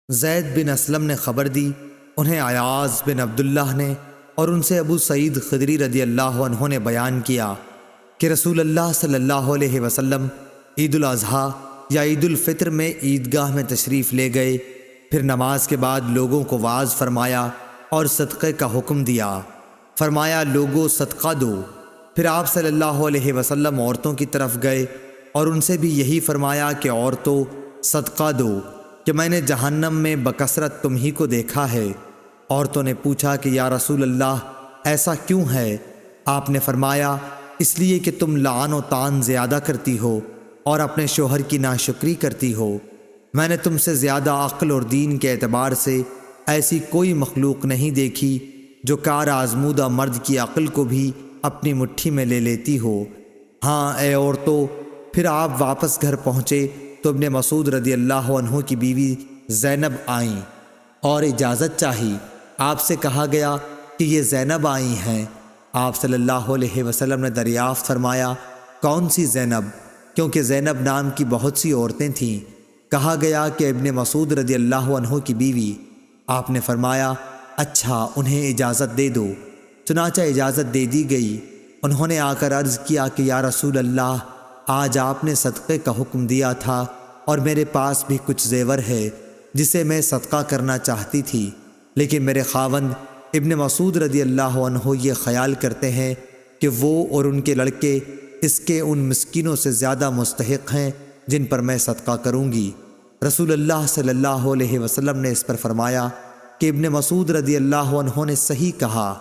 زید بن اسلم نے خبر دی، انہیں ایاز بن عبداللہ نے اور ان سے ابو سعید خدری رضی اللہ عنہ نے بیان کیا کہ رسول اللہ صلی اللہ علیہ وسلم عید الاضحیٰ یا عید الفطر میں عیدگاہ میں تشریف لے گئے، پھر نماز کے بعد لوگوں کو واعظ فرمایا اور صدقے کا حکم دیا۔ فرمایا، لوگو صدقہ دو۔ پھر آپ صلی اللہ علیہ وسلم عورتوں کی طرف گئے اور ان سے بھی یہی فرمایا کہ عورتوں صدقہ دو، کہ میں نے جہنم میں بکثرت تم ہی کو دیکھا ہے۔ عورتوں نے پوچھا کہ یا رسول اللہ ایسا کیوں ہے؟ آپ نے فرمایا، اس لیے کہ تم لعن و طعن زیادہ کرتی ہو اور اپنے شوہر کی ناشکری کرتی ہو۔ میں نے تم سے زیادہ عقل اور دین کے اعتبار سے ایسی کوئی مخلوق نہیں دیکھی جو کار آزمودہ مرد کی عقل کو بھی اپنی مٹھی میں لے لیتی ہو۔ ہاں اے عورتوں، پھر آپ واپس گھر پہنچے تو ابن مسعود رضی اللہ عنہ کی بیوی زینب آئیں اور اجازت چاہی۔ آپ سے کہا گیا کہ یہ زینب آئی ہیں۔ آپ صلی اللہ علیہ وسلم نے دریافت فرمایا، کون سی زینب؟ کیونکہ زینب نام کی بہت سی عورتیں تھیں۔ کہا گیا کہ ابن مسعود رضی اللہ عنہ کی بیوی۔ آپ نے فرمایا، اچھا انہیں اجازت دے دو۔ چنانچہ اجازت دے دی گئی۔ انہوں نے آ کر عرض کیا کہ یا رسول اللہ، آج آپ نے صدقے کا حکم دیا تھا اور میرے پاس بھی کچھ زیور ہے جسے میں صدقہ کرنا چاہتی تھی، لیکن میرے خاوند ابن مسعود رضی اللہ عنہ یہ خیال کرتے ہیں کہ وہ اور ان کے لڑکے اس کے ان مسکینوں سے زیادہ مستحق ہیں جن پر میں صدقہ کروں گی۔ رسول اللہ صلی اللہ علیہ وسلم نے اس پر فرمایا کہ ابن مسعود رضی اللہ عنہ نے صحیح کہا،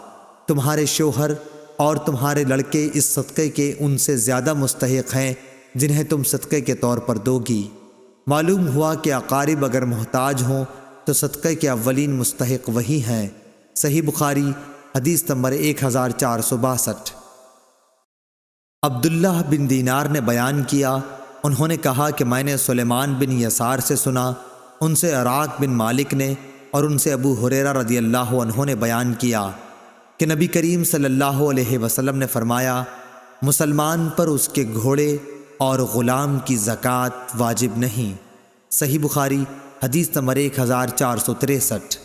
تمہارے شوہر اور تمہارے لڑکے اس صدقے کے ان سے زیادہ مستحق ہیں جنہیں تم صدقے کے طور پر دو گی۔ معلوم ہوا کہ اقارب اگر محتاج ہوں تو صدقے کے اولین مستحق وہی ہیں۔ صحیح بخاری حدیث نمبر 1462۔ عبداللہ بن دینار نے بیان کیا، انہوں نے کہا کہ میں نے سلیمان بن یسار سے سنا، ان سے عراق بن مالک نے اور ان سے ابو ہریرہ رضی اللہ عنہ نے بیان کیا کہ نبی کریم صلی اللہ علیہ وسلم نے فرمایا، مسلمان پر اس کے گھوڑے اور غلام کی زکوٰۃ واجب نہیں۔ صحیح بخاری حدیث نمبر 1463۔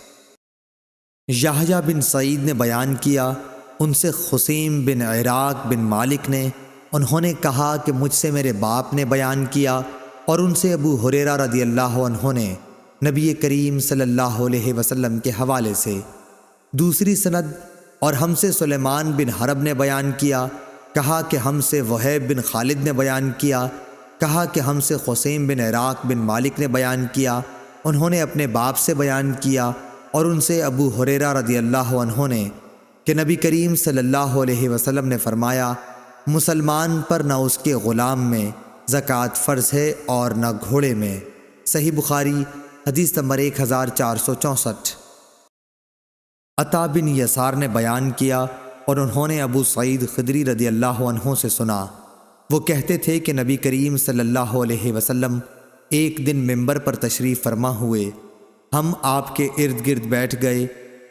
یحییٰ بن سعید نے بیان کیا، ان سے خسیم بن عراق بن مالک نے، انہوں نے کہا کہ مجھ سے میرے باپ نے بیان کیا اور ان سے ابو ہریرہ رضی اللہ عنہ نے نبی کریم صلی اللہ علیہ وسلم کے حوالے سے۔ دوسری سند، اور ہم سے سلیمان بن حرب نے بیان کیا، کہا کہ ہم سے وہیب بن خالد نے بیان کیا، کہا کہ ہم سے خسیم بن عراق بن مالک نے بیان کیا، انہوں نے اپنے باپ سے بیان کیا اور ان سے ابو ہریرہ رضی اللہ عنہ نے کہ نبی کریم صلی اللہ علیہ وسلم نے فرمایا، مسلمان پر نہ اس کے غلام میں زکوٰۃ فرض ہے اور نہ گھوڑے میں۔ صحیح بخاری حدیث نمبر 1464۔ عطا بن یسار نے بیان کیا اور انہوں نے ابو سعید خدری رضی اللہ عنہ سے سنا، وہ کہتے تھے کہ نبی کریم صلی اللہ علیہ وسلم ایک دن منبر پر تشریف فرما ہوئے، ہم آپ کے ارد گرد بیٹھ گئے۔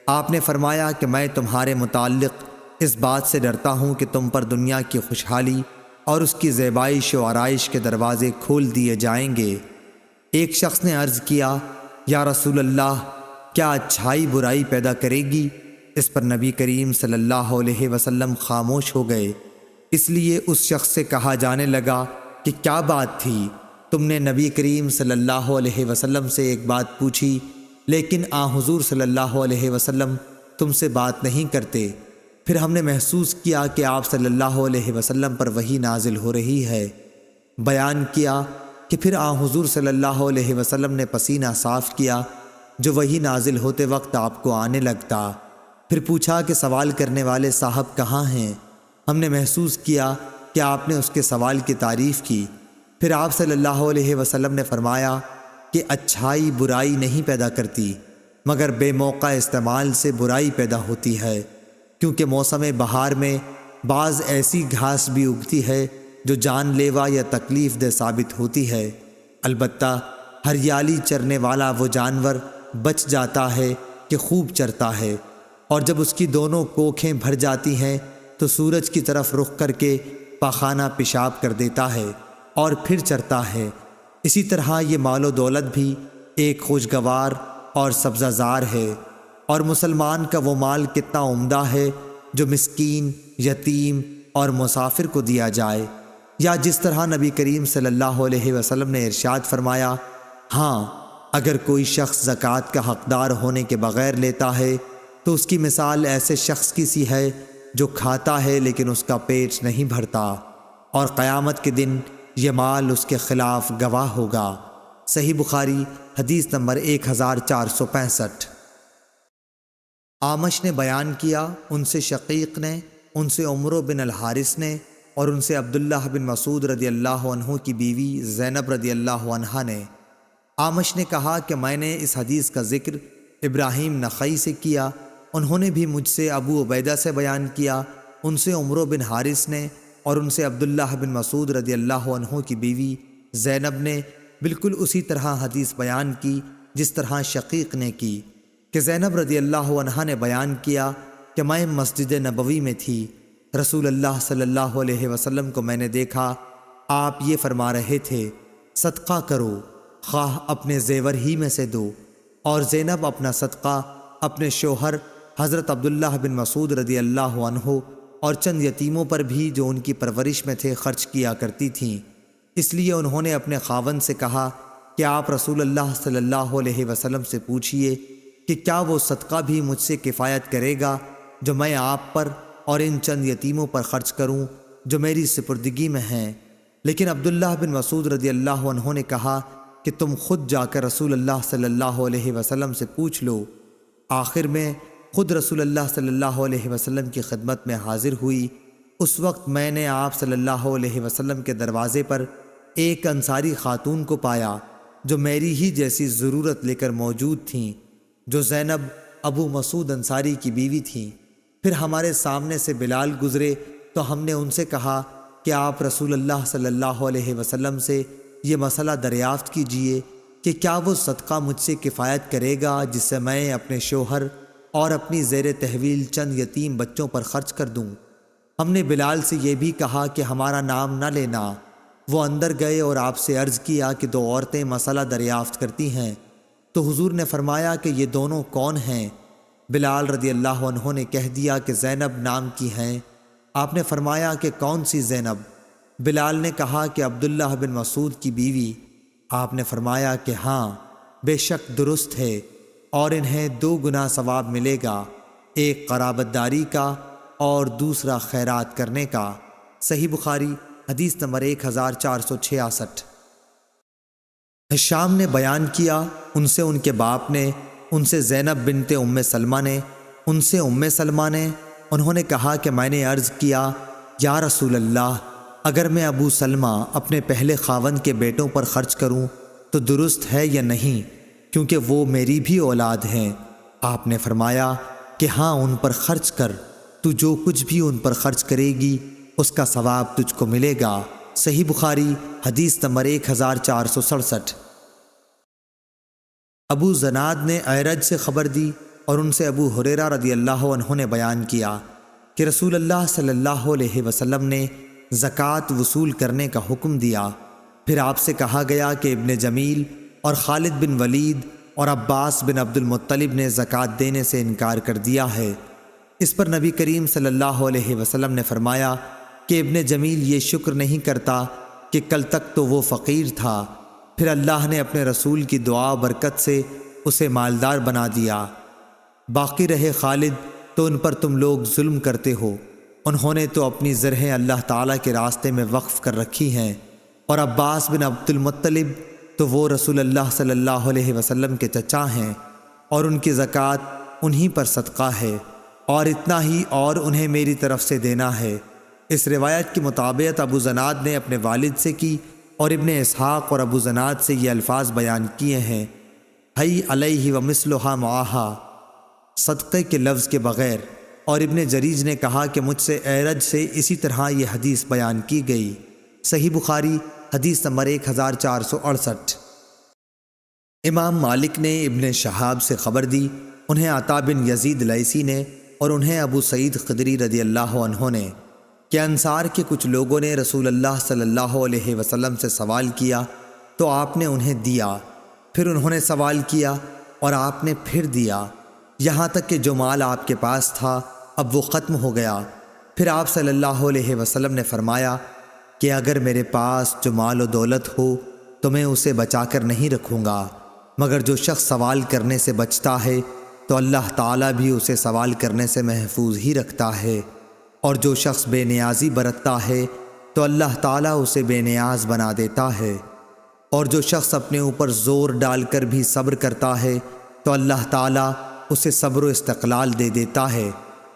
آپ نے فرمایا کہ میں تمہارے متعلق اس بات سے ڈرتا ہوں کہ تم پر دنیا کی خوشحالی اور اس کی زیبائش و آرائش کے دروازے کھول دیے جائیں گے۔ ایک شخص نے عرض کیا، یا رسول اللہ، کیا اچھائی برائی پیدا کرے گی؟ اس پر نبی کریم صلی اللہ علیہ وسلم خاموش ہو گئے۔ اس لیے اس شخص سے کہا جانے لگا کہ کیا بات تھی؟ تم نے نبی کریم صلی اللہ علیہ وسلم سے ایک بات پوچھی، لیکن حضور صلی اللہ علیہ وسلم تم سے بات نہیں کرتے۔ پھر ہم نے محسوس کیا کہ آپ صلی اللہ علیہ وسلم پر وحی نازل ہو رہی ہے۔ بیان کیا کہ پھر حضور صلی اللہ علیہ وسلم نے پسینہ صاف کیا جو وحی نازل ہوتے وقت آپ کو آنے لگتا۔ پھر پوچھا کہ سوال کرنے والے صاحب کہاں ہیں؟ ہم نے محسوس کیا کہ آپ نے اس کے سوال کی تعریف کی۔ پھر آپ صلی اللہ علیہ وسلم نے فرمایا کہ اچھائی برائی نہیں پیدا کرتی، مگر بے موقع استعمال سے برائی پیدا ہوتی ہے، کیونکہ موسم بہار میں بعض ایسی گھاس بھی اگتی ہے جو جان لیوا یا تکلیف دہ ثابت ہوتی ہے۔ البتہ ہریالی چرنے والا وہ جانور بچ جاتا ہے کہ خوب چرتا ہے، اور جب اس کی دونوں کوکھیں بھر جاتی ہیں تو سورج کی طرف رخ کر کے پاخانہ پیشاب کر دیتا ہے اور پھر چرتا ہے۔ اسی طرح یہ مال و دولت بھی ایک خوشگوار اور سبزہ زار ہے، اور مسلمان کا وہ مال کتنا عمدہ ہے جو مسکین، یتیم اور مسافر کو دیا جائے، یا جس طرح نبی کریم صلی اللہ علیہ وسلم نے ارشاد فرمایا، ہاں اگر کوئی شخص زکوٰۃ کا حقدار ہونے کے بغیر لیتا ہے تو اس کی مثال ایسے شخص کی سی ہے جو کھاتا ہے لیکن اس کا پیٹ نہیں بھرتا، اور قیامت کے دن یہ مال اس کے خلاف گواہ ہوگا۔ صحیح بخاری حدیث نمبر 1465۔ اعمش نے بیان کیا، ان سے شقیق نے، ان سے عمرو بن الحارث نے، اور ان سے عبداللہ بن مسعود رضی اللہ عنہ کی بیوی زینب رضی اللہ عنہا نے۔ اعمش نے کہا کہ میں نے اس حدیث کا ذکر ابراہیم نخعی سے کیا، انہوں نے بھی مجھ سے ابو عبیدہ سے بیان کیا، ان سے عمرو بن حارث نے، اور ان سے عبداللہ بن مسعود رضی اللہ عنہ کی بیوی زینب نے بالکل اسی طرح حدیث بیان کی جس طرح شقیق نے کی، کہ زینب رضی اللہ عنہا نے بیان کیا کہ میں مسجد نبوی میں تھی، رسول اللہ صلی اللہ علیہ وسلم کو میں نے دیکھا، آپ یہ فرما رہے تھے، صدقہ کرو، خواہ اپنے زیور ہی میں سے دو، اور زینب اپنا صدقہ اپنے شوہر حضرت عبداللہ بن مسعود رضی اللہ عنہ اور چند یتیموں پر بھی جو ان کی پرورش میں تھے خرچ کیا کرتی تھیں۔ اس لیے انہوں نے اپنے خاوند سے کہا کہ آپ رسول اللہ صلی اللہ علیہ وسلم سے پوچھئے کہ کیا وہ صدقہ بھی مجھ سے کفایت کرے گا جو میں آپ پر اور ان چند یتیموں پر خرچ کروں جو میری سپردگی میں ہیں۔ لیکن عبداللہ بن مسعود رضی اللہ عنہ نے کہا کہ تم خود جا کر رسول اللہ صلی اللہ علیہ وسلم سے پوچھ لو۔ آخر میں خود رسول اللہ صلی اللہ علیہ وسلم کی خدمت میں حاضر ہوئی۔ اس وقت میں نے آپ صلی اللہ علیہ وسلم کے دروازے پر ایک انصاری خاتون کو پایا جو میری ہی جیسی ضرورت لے کر موجود تھیں، جو زینب ابو مسعود انصاری کی بیوی تھیں۔ پھر ہمارے سامنے سے بلال گزرے تو ہم نے ان سے کہا کہ آپ رسول اللہ صلی اللہ علیہ وسلم سے یہ مسئلہ دریافت کیجئے کہ کیا وہ صدقہ مجھ سے کفایت کرے گا جس سے میں اپنے شوہر اور اپنی زیر تحویل چند یتیم بچوں پر خرچ کر دوں۔ ہم نے بلال سے یہ بھی کہا کہ ہمارا نام نہ لینا۔ وہ اندر گئے اور آپ سے عرض کیا کہ دو عورتیں مسئلہ دریافت کرتی ہیں، تو حضور نے فرمایا کہ یہ دونوں کون ہیں؟ بلال رضی اللہ عنہ نے کہہ دیا کہ زینب نام کی ہیں۔ آپ نے فرمایا کہ کون سی زینب؟ بلال نے کہا کہ عبداللہ بن مسعود کی بیوی۔ آپ نے فرمایا کہ ہاں، بے شک درست ہے، اور انہیں 2 گنا ثواب ملے گا، ایک قرابت داری کا اور دوسرا خیرات کرنے کا۔ صحیح بخاری حدیث نمبر 1466۔ ہشام نے بیان کیا، ان سے ان کے باپ نے، ان سے زینب بنت ام سلمہ نے، ان سے ام سلمہ نے، انہوں نے کہا کہ میں نے عرض کیا، یا رسول اللہ، اگر میں ابو سلمہ اپنے پہلے خاوند کے بیٹوں پر خرچ کروں تو درست ہے یا نہیں، کیونکہ وہ میری بھی اولاد ہیں؟ آپ نے فرمایا کہ ہاں، ان پر خرچ کر، تو جو کچھ بھی ان پر خرچ کرے گی اس کا ثواب تجھ کو ملے گا۔ صحیح بخاری حدیث نمبر 1467۔ ابو زناد نے اعرج سے خبر دی اور ان سے ابو ہریرہ رضی اللہ عنہ نے بیان کیا کہ رسول اللہ صلی اللہ علیہ وسلم نے زکوٰۃ وصول کرنے کا حکم دیا۔ پھر آپ سے کہا گیا کہ ابن جمیل اور خالد بن ولید اور عباس بن عبد المطلب نے زکوٰۃ دینے سے انکار کر دیا ہے۔ اس پر نبی کریم صلی اللہ علیہ وسلم نے فرمایا کہ ابن جمیل یہ شکر نہیں کرتا کہ کل تک تو وہ فقیر تھا، پھر اللہ نے اپنے رسول کی دعا و برکت سے اسے مالدار بنا دیا۔ باقی رہے خالد تو ان پر تم لوگ ظلم کرتے ہو، انہوں نے تو اپنی زرہیں اللہ تعالیٰ کے راستے میں وقف کر رکھی ہیں، اور عباس بن عبد المطلب تو وہ رسول اللہ صلی اللہ علیہ وسلم کے چچا ہیں، اور ان کی زکوٰۃ انہی پر صدقہ ہے، اور اتنا ہی اور انہیں میری طرف سے دینا ہے۔ اس روایت کی مطابقت ابو زناد نے اپنے والد سے کی، اور ابن اسحاق اور ابو زناد سے یہ الفاظ بیان کیے ہیں، حی علیہ ومثلھا معہا، صدقے کے لفظ کے بغیر۔ اور ابن جریج نے کہا کہ مجھ سے اعرج سے اسی طرح یہ حدیث بیان کی گئی۔ صحیح بخاری حدیث نمبر 1468۔ امام مالک نے ابن شہاب سے خبر دی، انہیں عطا بن یزید لیثی نے اور انہیں ابو سعید خدری رضی اللہ عنہ نے، کہ انصار کے کچھ لوگوں نے رسول اللہ صلی اللہ علیہ وسلم سے سوال کیا تو آپ نے انہیں دیا، پھر انہوں نے سوال کیا اور آپ نے پھر دیا، یہاں تک کہ جو مال آپ کے پاس تھا اب وہ ختم ہو گیا۔ پھر آپ صلی اللہ علیہ وسلم نے فرمایا کہ اگر میرے پاس جو مال و دولت ہو تو میں اسے بچا کر نہیں رکھوں گا، مگر جو شخص سوال کرنے سے بچتا ہے تو اللہ تعالیٰ بھی اسے سوال کرنے سے محفوظ ہی رکھتا ہے، اور جو شخص بے نیازی برتتا ہے تو اللہ تعالیٰ اسے بے نیاز بنا دیتا ہے، اور جو شخص اپنے اوپر زور ڈال کر بھی صبر کرتا ہے تو اللہ تعالیٰ اسے صبر و استقلال دے دیتا ہے،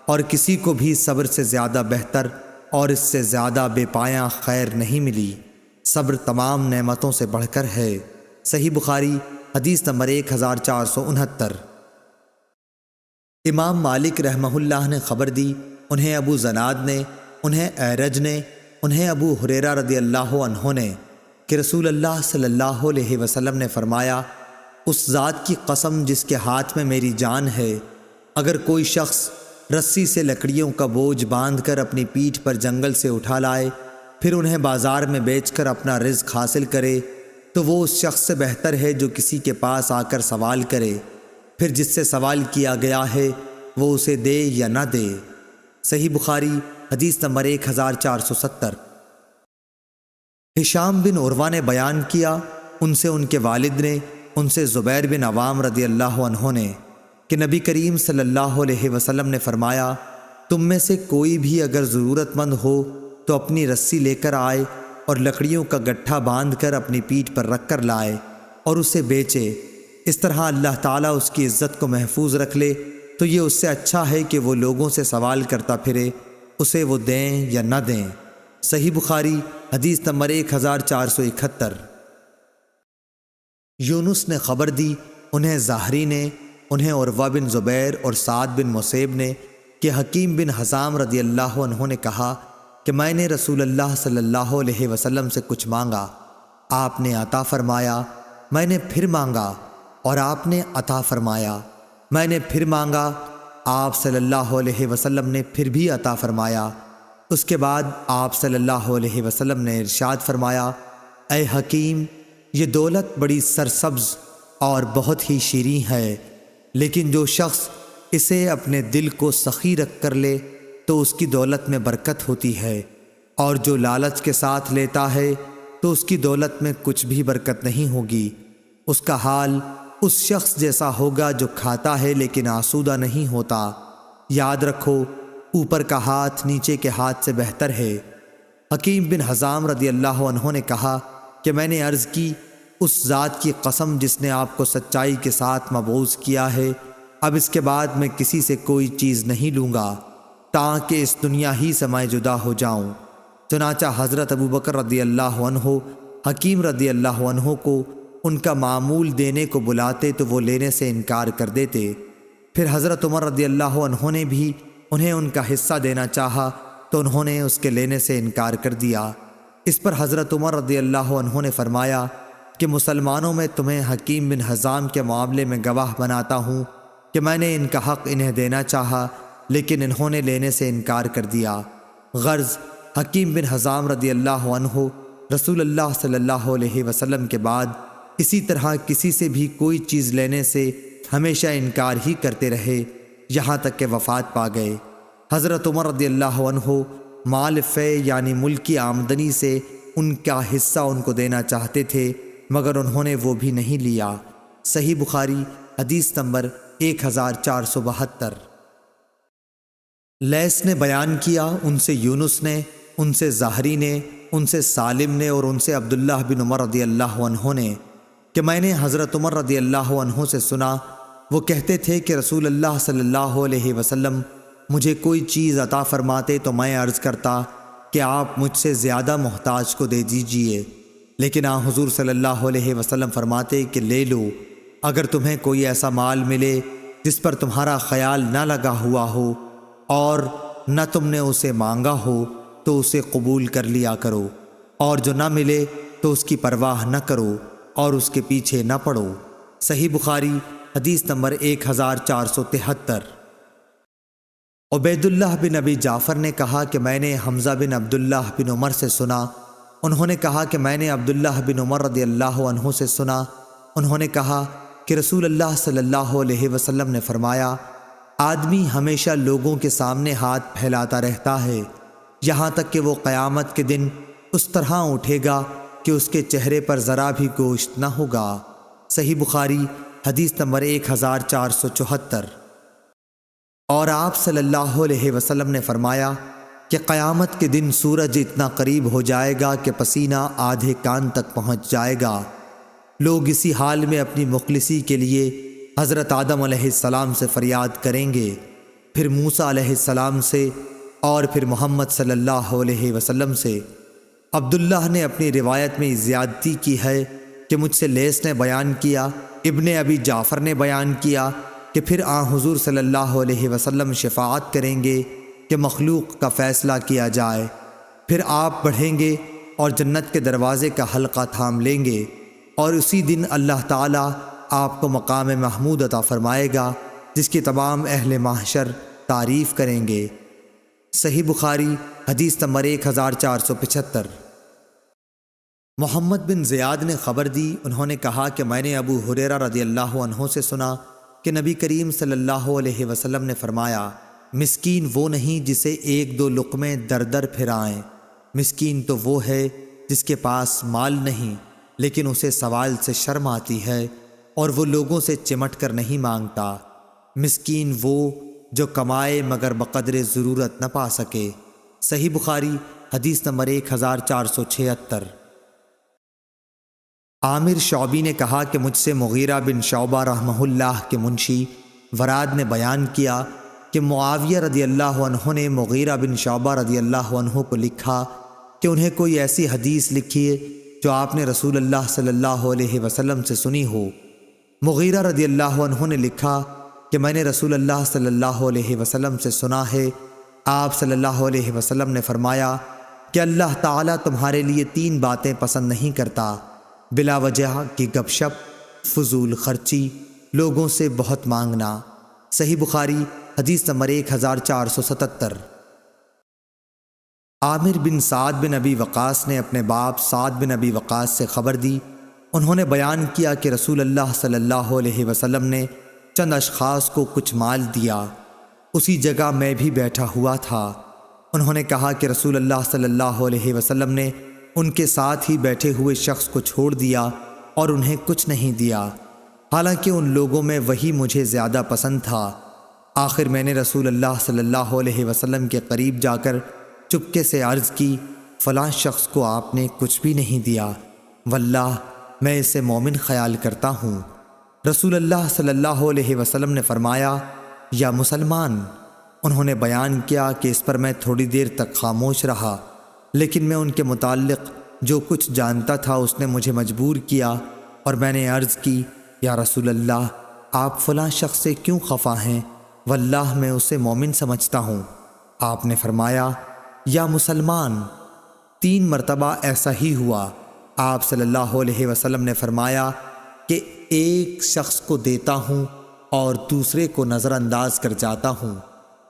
اور کسی کو بھی صبر سے زیادہ بہتر اور اس سے زیادہ بے پایاں خیر نہیں ملی۔ صبر تمام نعمتوں سے بڑھ کر ہے۔ صحیح بخاری حدیث نمبر 1469۔ امام مالک رحمہ اللہ نے خبر دی، انہیں ابو زناد نے، انہیں اعرج نے، انہیں ابو ہریرہ رضی اللہ عنہ نے، کہ رسول اللہ صلی اللہ علیہ وسلم نے فرمایا، اس ذات کی قسم جس کے ہاتھ میں میری جان ہے، اگر کوئی شخص رسی سے لکڑیوں کا بوجھ باندھ کر اپنی پیٹھ پر جنگل سے اٹھا لائے، پھر انہیں بازار میں بیچ کر اپنا رزق حاصل کرے، تو وہ اس شخص سے بہتر ہے جو کسی کے پاس آ کر سوال کرے، پھر جس سے سوال کیا گیا ہے وہ اسے دے یا نہ دے۔ صحیح بخاری حدیث نمبر 1470۔ ہشام بن عروہ نے بیان کیا، ان سے ان کے والد نے، ان سے زبیر بن عوام رضی اللہ عنہ نے، کہ نبی کریم صلی اللہ علیہ وسلم نے فرمایا، تم میں سے کوئی بھی اگر ضرورت مند ہو تو اپنی رسی لے کر آئے اور لکڑیوں کا گٹھا باندھ کر اپنی پیٹھ پر رکھ کر لائے اور اسے بیچے، اس طرح اللہ تعالیٰ اس کی عزت کو محفوظ رکھ لے، تو یہ اس سے اچھا ہے کہ وہ لوگوں سے سوال کرتا پھرے، اسے وہ دیں یا نہ دیں۔ صحیح بخاری حدیث نمبر 1471۔ یونس نے خبر دی، انہیں زہری نے، انہیں عروہ بن زبیر اور سعد بن مسیب نے، کہ حکیم بن حزام رضی اللہ عنہ نے کہا کہ میں نے رسول اللہ صلی اللہ علیہ وسلم سے کچھ مانگا، آپ نے عطا فرمایا، میں نے پھر مانگا اور آپ نے عطا فرمایا، میں نے پھر مانگا، آپ صلی اللہ علیہ وسلم نے پھر بھی عطا فرمایا۔ اس کے بعد آپ صلی اللہ علیہ وسلم نے ارشاد فرمایا، اے حکیم، یہ دولت بڑی سرسبز اور بہت ہی شیریں ہے، لیکن جو شخص اسے اپنے دل کو سخی رکھ کر لے تو اس کی دولت میں برکت ہوتی ہے، اور جو لالچ کے ساتھ لیتا ہے تو اس کی دولت میں کچھ بھی برکت نہیں ہوگی، اس کا حال اس شخص جیسا ہوگا جو کھاتا ہے لیکن آسودہ نہیں ہوتا۔ یاد رکھو، اوپر کا ہاتھ نیچے کے ہاتھ سے بہتر ہے۔ حکیم بن حزام رضی اللہ عنہ نے کہا کہ میں نے عرض کی، اس ذات کی قسم جس نے آپ کو سچائی کے ساتھ مبعوث کیا ہے، اب اس کے بعد میں کسی سے کوئی چیز نہیں لوں گا تاکہ اس دنیا ہی سے میں جدا ہو جاؤں۔ چنانچہ حضرت ابو بکر رضی اللہ عنہ حکیم رضی اللہ عنہ کو ان کا معمول دینے کو بلاتے تو وہ لینے سے انکار کر دیتے، پھر حضرت عمر رضی اللہ عنہ نے بھی انہیں ان کا حصہ دینا چاہا تو انہوں نے اس کے لینے سے انکار کر دیا۔ اس پر حضرت عمر رضی اللہ عنہ نے فرمایا کہ مسلمانوں میں تمہیں حکیم بن حزام کے معاملے میں گواہ بناتا ہوں کہ میں نے ان کا حق انہیں دینا چاہا لیکن انہوں نے لینے سے انکار کر دیا۔ غرض حکیم بن حزام رضی اللہ عنہ رسول اللہ صلی اللہ علیہ وسلم کے بعد اسی طرح کسی سے بھی کوئی چیز لینے سے ہمیشہ انکار ہی کرتے رہے یہاں تک کہ وفات پا گئے۔ حضرت عمر رضی اللہ عنہ مال فے یعنی ملک کی آمدنی سے ان کا حصہ ان کو دینا چاہتے تھے، مگر انہوں نے وہ بھی نہیں لیا۔ صحیح بخاری حدیث نمبر 1472۔ لیث نے بیان کیا، ان سے یونس نے، ان سے زہری نے، ان سے سالم نے اور ان سے عبداللہ بن عمر رضی اللہ عنہ نے کہ میں نے حضرت عمر رضی اللہ عنہ سے سنا، وہ کہتے تھے کہ رسول اللہ صلی اللہ علیہ وسلم مجھے کوئی چیز عطا فرماتے تو میں عرض کرتا کہ آپ مجھ سے زیادہ محتاج کو دے دیجئے، لیکن حضور صلی اللہ علیہ وسلم فرماتے کہ لے لو، اگر تمہیں کوئی ایسا مال ملے جس پر تمہارا خیال نہ لگا ہوا ہو اور نہ تم نے اسے مانگا ہو تو اسے قبول کر لیا کرو، اور جو نہ ملے تو اس کی پرواہ نہ کرو اور اس کے پیچھے نہ پڑو۔ صحیح بخاری حدیث نمبر 1473۔ عبید اللہ بن ابی جعفر نے کہا کہ میں نے حمزہ بن عبداللہ بن عمر سے سنا، انہوں نے کہا کہ میں نے عبداللہ بن عمر رضی اللہ عنہ سے سنا، انہوں نے کہا کہ رسول اللہ صلی اللہ علیہ وسلم نے فرمایا، آدمی ہمیشہ لوگوں کے سامنے ہاتھ پھیلاتا رہتا ہے یہاں تک کہ وہ قیامت کے دن اس طرح اٹھے گا کہ اس کے چہرے پر ذرا بھی گوشت نہ ہوگا۔ صحیح بخاری حدیث نمبر 1474۔ اور آپ صلی اللہ علیہ وسلم نے فرمایا کہ قیامت کے دن سورج اتنا قریب ہو جائے گا کہ پسینہ آدھے کان تک پہنچ جائے گا۔ لوگ اسی حال میں اپنی مخلصی کے لیے حضرت آدم علیہ السلام سے فریاد کریں گے، پھر موسیٰ علیہ السلام سے، اور پھر محمد صلی اللہ علیہ وسلم سے۔ عبداللہ نے اپنی روایت میں زیادتی کی ہے کہ مجھ سے لیث نے بیان کیا، ابن ابی جعفر نے بیان کیا کہ پھر حضور صلی اللہ علیہ وسلم شفاعت کریں گے کہ مخلوق کا فیصلہ کیا جائے، پھر آپ بڑھیں گے اور جنت کے دروازے کا حلقہ تھام لیں گے، اور اسی دن اللہ تعالیٰ آپ کو مقام محمود عطا فرمائے گا جس کی تمام اہل محشر تعریف کریں گے۔ صحیح بخاری حدیث نمبر 1475۔ محمد بن زیاد نے خبر دی، انہوں نے کہا کہ میں نے ابو ہریرہ رضی اللہ عنہ سے سنا کہ نبی کریم صلی اللہ علیہ وسلم نے فرمایا، مسکین وہ نہیں جسے ایک دو لقمے در در پھرائیں، مسکین تو وہ ہے جس کے پاس مال نہیں لیکن اسے سوال سے شرم آتی ہے اور وہ لوگوں سے چمٹ کر نہیں مانگتا، مسکین وہ جو کمائے مگر بقدر ضرورت نہ پا سکے۔ صحیح بخاری حدیث نمبر 1476۔ عامر شعبی نے کہا کہ مجھ سے مغیرہ بن شعبہ رحمہ اللہ کے منشی وراد نے بیان کیا کہ معاویہ رضی اللہ عنہ نے مغیرہ بن شعبہ رضی اللہ عنہ کو لکھا کہ انہیں کوئی ایسی حدیث لکھیے جو آپ نے رسول اللہ صلی اللہ علیہ وسلم سے سنی ہو۔ مغیرہ رضی اللہ عنہ نے لکھا کہ میں نے رسول اللہ صلی اللہ علیہ وسلم سے سنا ہے، آپ صلی اللہ علیہ وسلم نے فرمایا کہ اللہ تعالیٰ تمہارے لیے 3 باتیں پسند نہیں کرتا، بلا وجہ کی گپ شپ، فضول خرچی، لوگوں سے بہت مانگنا۔ صحیح بخاری حدیث نمبر 1477۔ عامر بن سعد بن ابی وقاص نے اپنے باپ سعد بن ابی وقاص سے خبر دی، انہوں نے بیان کیا کہ رسول اللہ صلی اللہ علیہ وسلم نے چند اشخاص کو کچھ مال دیا، اسی جگہ میں بھی بیٹھا ہوا تھا۔ انہوں نے کہا کہ رسول اللہ صلی اللہ علیہ وسلم نے ان کے ساتھ ہی بیٹھے ہوئے شخص کو چھوڑ دیا اور انہیں کچھ نہیں دیا، حالانکہ ان لوگوں میں وہی مجھے زیادہ پسند تھا۔ آخر میں نے رسول اللہ صلی اللہ علیہ وسلم کے قریب جا کر چپکے سے عرض کی، فلاں شخص کو آپ نے کچھ بھی نہیں دیا، واللہ میں اسے مومن خیال کرتا ہوں۔ رسول اللہ صلی اللہ علیہ وسلم نے فرمایا، یا مسلمان؟ انہوں نے بیان کیا کہ اس پر میں تھوڑی دیر تک خاموش رہا، لیکن میں ان کے متعلق جو کچھ جانتا تھا اس نے مجھے مجبور کیا، اور میں نے عرض کی، یا رسول اللہ، آپ فلاں شخص سے کیوں خفا ہیں؟ واللہ میں اسے مومن سمجھتا ہوں۔ آپ نے فرمایا، یا مسلمان؟ 3 مرتبہ ایسا ہی ہوا۔ آپ صلی اللہ علیہ وسلم نے فرمایا کہ ایک شخص کو دیتا ہوں اور دوسرے کو نظر انداز کر جاتا ہوں،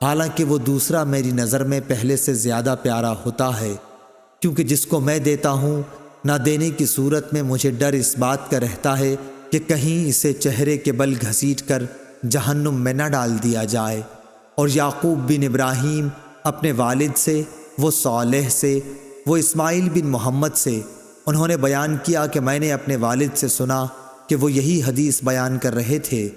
حالانکہ وہ دوسرا میری نظر میں پہلے سے زیادہ پیارا ہوتا ہے، کیونکہ جس کو میں دیتا ہوں نہ دینے کی صورت میں مجھے ڈر اس بات کا رہتا ہے کہ کہیں اسے چہرے کے بل گھسیٹ کر جہنم میں نہ ڈال دیا جائے۔ اور یعقوب بن ابراہیم اپنے والد سے، وہ صالح سے، وہ اسماعیل بن محمد سے، انہوں نے بیان کیا کہ میں نے اپنے والد سے سنا کہ وہ یہی حدیث بیان کر رہے تھے۔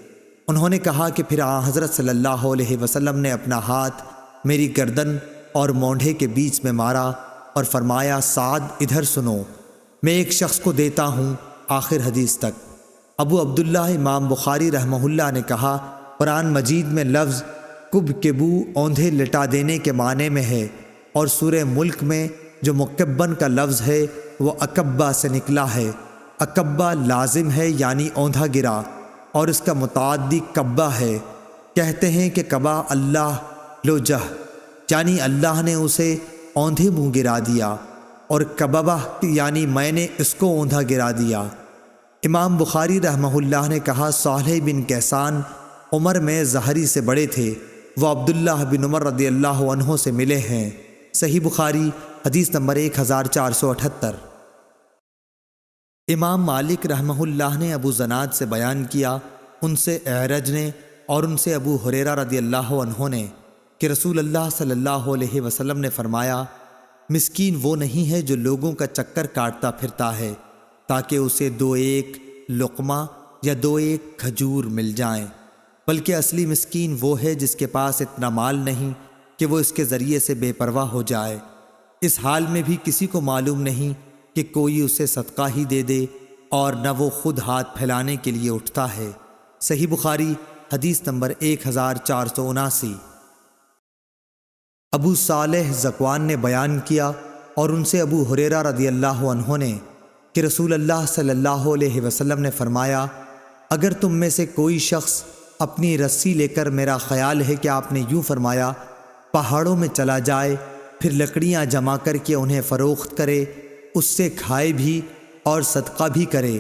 انہوں نے کہا کہ پھر حضرت صلی اللہ علیہ وسلم نے اپنا ہاتھ میری گردن اور مونڈھے کے بیچ میں مارا اور فرمایا، سعد ادھر سنو، میں ایک شخص کو دیتا ہوں، آخر حدیث تک۔ ابو عبداللہ امام بخاری رحمہ اللہ نے کہا، قرآن مجید میں لفظ کب کبو اوندھے لٹا دینے کے معنی میں ہے، اور سورہ ملک میں جو مکبن کا لفظ ہے وہ اکبہ سے نکلا ہے۔ اکبہ لازم ہے یعنی اوندھا گرا، اور اس کا متعدی کبہ ہے۔ کہتے ہیں کہ کبا اللہ لوجہ، یعنی اللہ نے اسے اوندھے منہ گرا دیا، اور کببہ یعنی میں نے اس کو اوندھا گرا دیا۔ امام بخاری رحمہ اللہ نے کہا، صالح بن کیسان عمر میں زہری سے بڑے تھے، وہ عبداللہ بن عمر رضی اللہ عنہ سے ملے ہیں۔ صحیح بخاری حدیث نمبر 1478۔ امام مالک رحمہ اللہ نے ابو زناد سے بیان کیا، ان سے اعرج نے اور ان سے ابو ہریرہ رضی اللہ عنہ نے، کہ رسول اللہ صلی اللہ علیہ وسلم نے فرمایا، مسکین وہ نہیں ہے جو لوگوں کا چکر کاٹتا پھرتا ہے تاکہ اسے 2 لقمہ یا 2 کھجور مل جائیں، بلکہ اصلی مسکین وہ ہے جس کے پاس اتنا مال نہیں کہ وہ اس کے ذریعے سے بے پرواہ ہو جائے، اس حال میں بھی کسی کو معلوم نہیں کہ کوئی اسے صدقہ ہی دے دے، اور نہ وہ خود ہاتھ پھیلانے کے لیے اٹھتا ہے۔ صحیح بخاری حدیث نمبر 1479۔ ابو صالح ذکوان نے بیان کیا اور ان سے ابو ہریرہ رضی اللہ عنہ نے کہ رسول اللہ صلی اللہ علیہ وسلم نے فرمایا، اگر تم میں سے کوئی شخص اپنی رسی لے کر، میرا خیال ہے کہ آپ نے یوں فرمایا، پہاڑوں میں چلا جائے، پھر لکڑیاں جمع کر کے انہیں فروخت کرے، اس سے کھائے بھی اور صدقہ بھی کرے،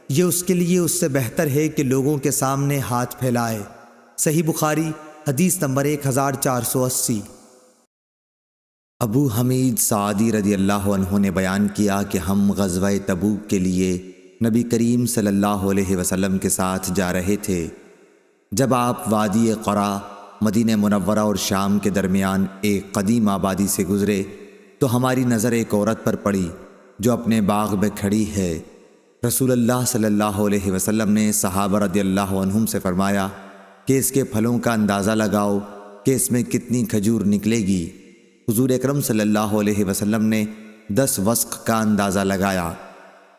یہ اس کے لیے اس سے بہتر ہے کہ لوگوں کے سامنے ہاتھ پھیلائے۔ صحیح بخاری حدیث نمبر 1480۔ ابو حمید سعدی رضی اللہ عنہ نے بیان کیا کہ ہم غزوہ تبوک کے لیے نبی کریم صلی اللہ علیہ وسلم کے ساتھ جا رہے تھے۔ جب آپ وادی قرا، مدینہ منورہ اور شام کے درمیان ایک قدیم آبادی سے گزرے تو ہماری نظر ایک عورت پر پڑی جو اپنے باغ میں کھڑی ہے۔ رسول اللہ صلی اللہ علیہ وسلم نے صحابہ رضی اللہ عنہم سے فرمایا کہ اس کے پھلوں کا اندازہ لگاؤ کہ اس میں کتنی کھجور نکلے گی۔ حضور اکرم صلی اللہ علیہ وسلم نے 10 وسق کا اندازہ لگایا،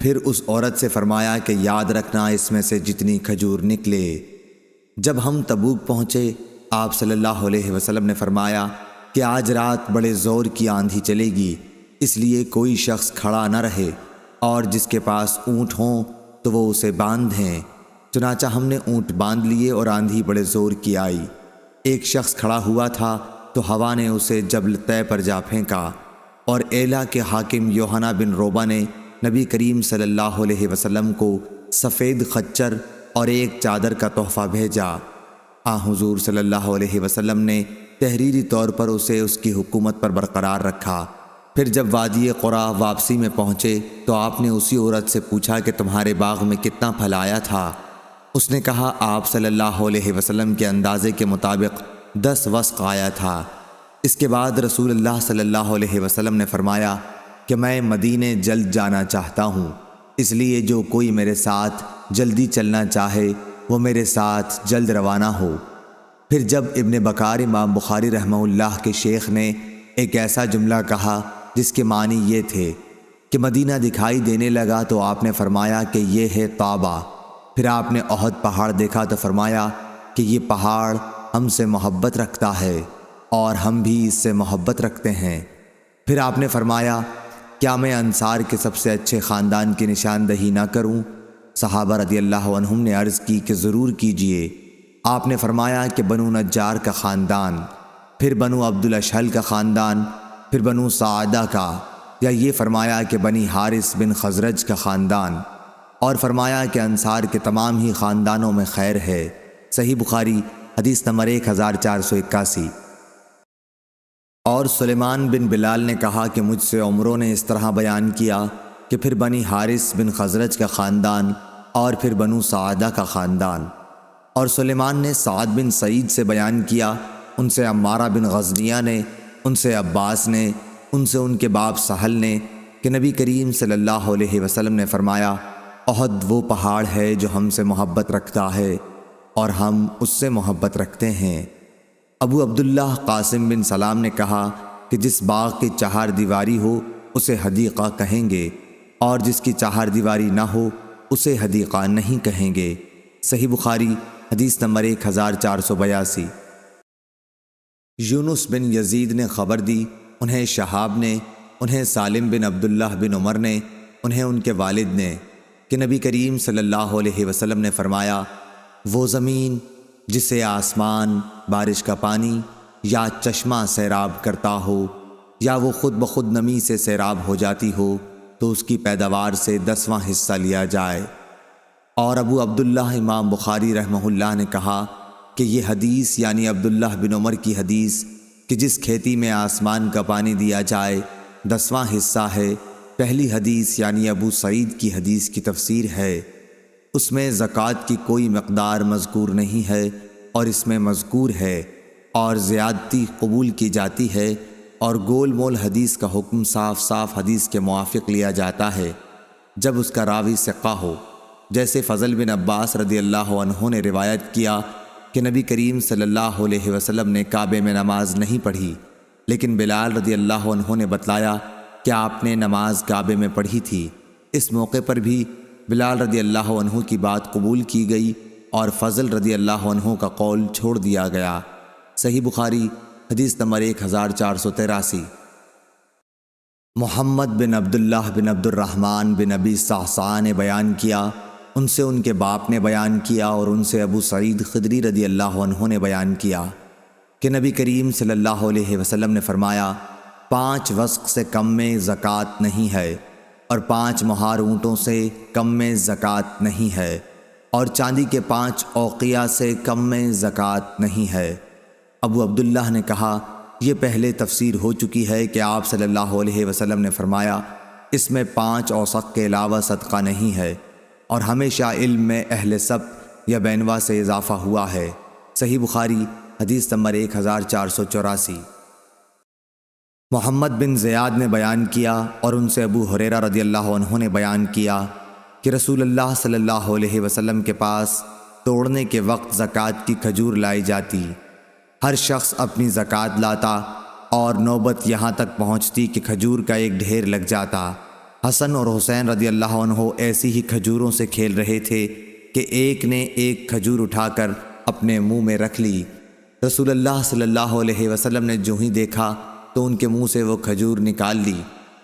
پھر اس عورت سے فرمایا کہ یاد رکھنا اس میں سے جتنی کھجور نکلے۔ جب ہم تبوک پہنچے، آپ صلی اللہ علیہ وسلم نے فرمایا کہ آج رات بڑے زور کی آندھی چلے گی، اس لیے کوئی شخص کھڑا نہ رہے، اور جس کے پاس اونٹ ہوں تو وہ اسے باندھیں۔ چنانچہ ہم نے اونٹ باندھ لیے اور آندھی بڑے زور کی آئی۔ ایک شخص کھڑا ہوا تھا تو ہوا نے اسے جبل طے پر جا پھینکا، اور ایلا کے حاکم یوحنا بن روبہ نے نبی کریم صلی اللہ علیہ وسلم کو سفید خچر اور ایک چادر کا تحفہ بھیجا۔ حضور صلی اللہ علیہ وسلم نے تحریری طور پر اسے اس کی حکومت پر برقرار رکھا۔ پھر جب وادی قرا واپسی میں پہنچے تو آپ نے اسی عورت سے پوچھا کہ تمہارے باغ میں کتنا پھل آیا تھا؟ اس نے کہا، آپ صلی اللہ علیہ وسلم کے اندازے کے مطابق 10 وسق آیا تھا۔ اس کے بعد رسول اللہ صلی اللہ علیہ وسلم نے فرمایا کہ میں مدینے جلد جانا چاہتا ہوں، اس لیے جو کوئی میرے ساتھ جلدی چلنا چاہے وہ میرے ساتھ جلد روانہ ہو۔ پھر جب ابن بکار امام بخاری رحمہ اللہ کے شیخ نے ایک ایسا جملہ کہا جس کے معنی یہ تھے کہ مدینہ دکھائی دینے لگا تو آپ نے فرمایا کہ یہ ہے طابہ۔ پھر آپ نے احد پہاڑ دیکھا تو فرمایا کہ یہ پہاڑ ہم سے محبت رکھتا ہے اور ہم بھی اس سے محبت رکھتے ہیں۔ پھر آپ نے فرمایا، کیا میں انصار کے سب سے اچھے خاندان کی نشاندہی نہ کروں؟ صحابہ رضی اللہ عنہم نے عرض کی کہ ضرور کیجئے۔ آپ نے فرمایا کہ بنو نجار کا خاندان، پھر بنو عبد الاشہل کا خاندان، پھر بنو سعدہ کا، یا یہ فرمایا کہ بنی حارث بن خزرج کا خاندان، اور فرمایا کہ انصار کے تمام ہی خاندانوں میں خیر ہے۔ صحیح بخاری حدیث نمبر 1481۔ اور سلیمان بن بلال نے کہا کہ مجھ سے عمروں نے اس طرح بیان کیا کہ پھر بنی حارث بن خزرج کا خاندان اور پھر بنو سعدہ کا خاندان۔ اور سلیمان نے سعد بن سعید سے بیان کیا، ان سے عمارہ بن غزنیہ نے، ان سے عباس نے، ان سے ان کے باپ سہل نے کہ نبی کریم صلی اللہ علیہ وسلم نے فرمایا، احد وہ پہاڑ ہے جو ہم سے محبت رکھتا ہے اور ہم اس سے محبت رکھتے ہیں۔ ابو عبداللہ قاسم بن سلام نے کہا کہ جس باغ کی چہار دیواری ہو اسے حدیقہ کہیں گے، اور جس کی چہار دیواری نہ ہو اسے حدیقہ نہیں کہیں گے۔ صحیح بخاری حدیث نمبر 1482۔ یونس بن یزید نے خبر دی، انہیں شہاب نے، انہیں سالم بن عبداللہ بن عمر نے، انہیں ان کے والد نے کہ نبی کریم صلی اللہ علیہ وسلم نے فرمایا، وہ زمین جسے آسمان بارش کا پانی یا چشمہ سیراب کرتا ہو یا وہ خود بخود نمی سے سیراب ہو جاتی ہو تو اس کی پیداوار سے 10واں حصہ لیا جائے۔ اور ابو عبداللہ امام بخاری رحمہ اللہ نے کہا کہ یہ حدیث یعنی عبداللہ بن عمر کی حدیث کہ جس کھیتی میں آسمان کا پانی دیا جائے 10واں حصہ ہے، پہلی حدیث یعنی ابو سعید کی حدیث کی تفسیر ہے۔ اس میں زکوٰۃ کی کوئی مقدار مذکور نہیں ہے اور اس میں مذکور ہے اور زیادتی قبول کی جاتی ہے، اور گول مول حدیث کا حکم صاف صاف حدیث کے موافق لیا جاتا ہے جب اس کا راوی ثقہ ہو، جیسے فضل بن عباس رضی اللہ عنہ نے روایت کیا کہ نبی کریم صلی اللہ علیہ وسلم نے کعبے میں نماز نہیں پڑھی، لیکن بلال رضی اللہ عنہ نے بتلایا کہ آپ نے نماز کعبے میں پڑھی تھی۔ اس موقع پر بھی بلال رضی اللہ عنہ کی بات قبول کی گئی اور فضل رضی اللہ عنہ کا قول چھوڑ دیا گیا۔ صحیح بخاری حدیث نمبر 1483۔ محمد بن عبداللہ بن عبد الرحمن بن ابی صعصعہ نے بیان کیا، ان سے ان کے باپ نے بیان کیا اور ان سے ابو سعید خدری رضی اللہ عنہ نے بیان کیا کہ نبی کریم صلی اللہ علیہ وسلم نے فرمایا، 5 وسق سے کم میں زکوٰۃ نہیں ہے، اور 5 مہار اونٹوں سے کم میں زکوٰۃ نہیں ہے، اور چاندی کے 5 اوقیہ سے کم میں زکوٰۃ نہیں ہے۔ ابو عبداللہ نے کہا، یہ پہلے تفسیر ہو چکی ہے کہ آپ صلی اللہ علیہ وسلم نے فرمایا، اس میں 5 اوسق کے علاوہ صدقہ نہیں ہے، اور ہمیشہ علم میں اہل سبت یا بینوا سے اضافہ ہوا ہے۔ صحیح بخاری حدیث نمبر 1484۔ محمد بن زیاد نے بیان کیا اور ان سے ابو ہریرہ رضی اللہ عنہ نے بیان کیا کہ رسول اللہ صلی اللہ علیہ وسلم کے پاس توڑنے کے وقت زکوٰۃ کی کھجور لائی جاتی، ہر شخص اپنی زکوٰۃ لاتا اور نوبت یہاں تک پہنچتی کہ کھجور کا ایک ڈھیر لگ جاتا۔ حسن اور حسین رضی اللہ عنہ ایسی ہی کھجوروں سے کھیل رہے تھے کہ ایک نے ایک کھجور اٹھا کر اپنے منہ میں رکھ لی۔ رسول اللہ صلی اللہ علیہ وسلم نے جو ہی دیکھا تو ان کے منہ سے وہ کھجور نکال لی